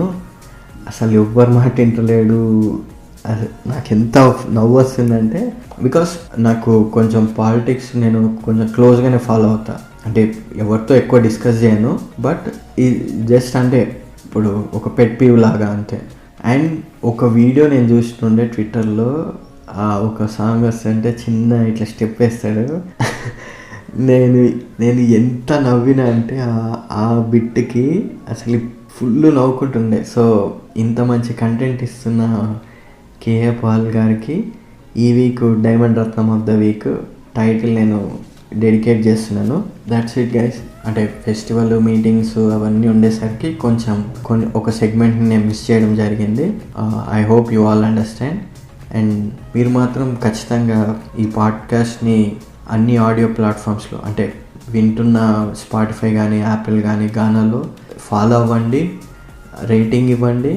Speaker 1: అసలు ఎవ్వరి మాట వింటలేడు. నాకు ఎంత నవ్వు వస్తుందంటే, బికాస్ నాకు కొంచెం పాలిటిక్స్ నేను కొంచెం క్లోజ్గానే ఫాలో అవుతా. అంటే ఎవరితో ఎక్కువ డిస్కస్ చేయను, బట్ ఈ జస్ట్ అంటే ఇప్పుడు ఒక పెట్ పీవ్ లాగా అంతే. అండ్ ఒక వీడియో నేను చూస్తుండే ట్విట్టర్లో, ఒక సాంగ్ వస్తుంటే చిన్న ఇట్లా స్టెప్ వేస్తాడు. నేను ఎంత నవ్వినా అంటే ఆ బిట్కి అసలు ఫుల్ నవ్వుకుంటుండే. సో ఇంత మంచి కంటెంట్ ఇస్తున్న కేఏ పాల్ గారికి ఈ వీక్ డైమండ్ రత్నం ఆఫ్ ద వీక్ టైటిల్ నేను డెడికేట్ చేస్తున్నాను. That's it guys. అంటే ఫెస్టివల్ మీటింగ్స్ అవన్నీ ఉండేసరికి కొంచెం ఒక సెగ్మెంట్ని నేను మిస్ చేయడం జరిగింది. I hope you all understand. And మీరు మాత్రం ఖచ్చితంగా ఈ పాడ్కాస్ట్ని అన్ని ఆడియో ప్లాట్ఫామ్స్లో అంటే వింటున్న స్పాటిఫై కానీ యాపిల్ కానీ గానాలో ఫాలో అవ్వండి, రేటింగ్ ఇవ్వండి,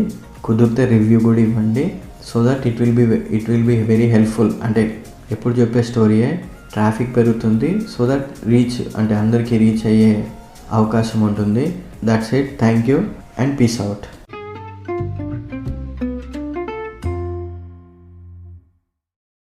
Speaker 1: కుదిరితే రివ్యూ కూడా ఇవ్వండి. So that it will be very helpful. అంటే ఎప్పుడు చెప్పే స్టోరీయే, ట్రాఫిక్ పెరుగుతుంది, సో దట్ అందరికీ రీచ్ అయ్యే అవకాశం ఉంటుంది. That's it. Thank you and peace out.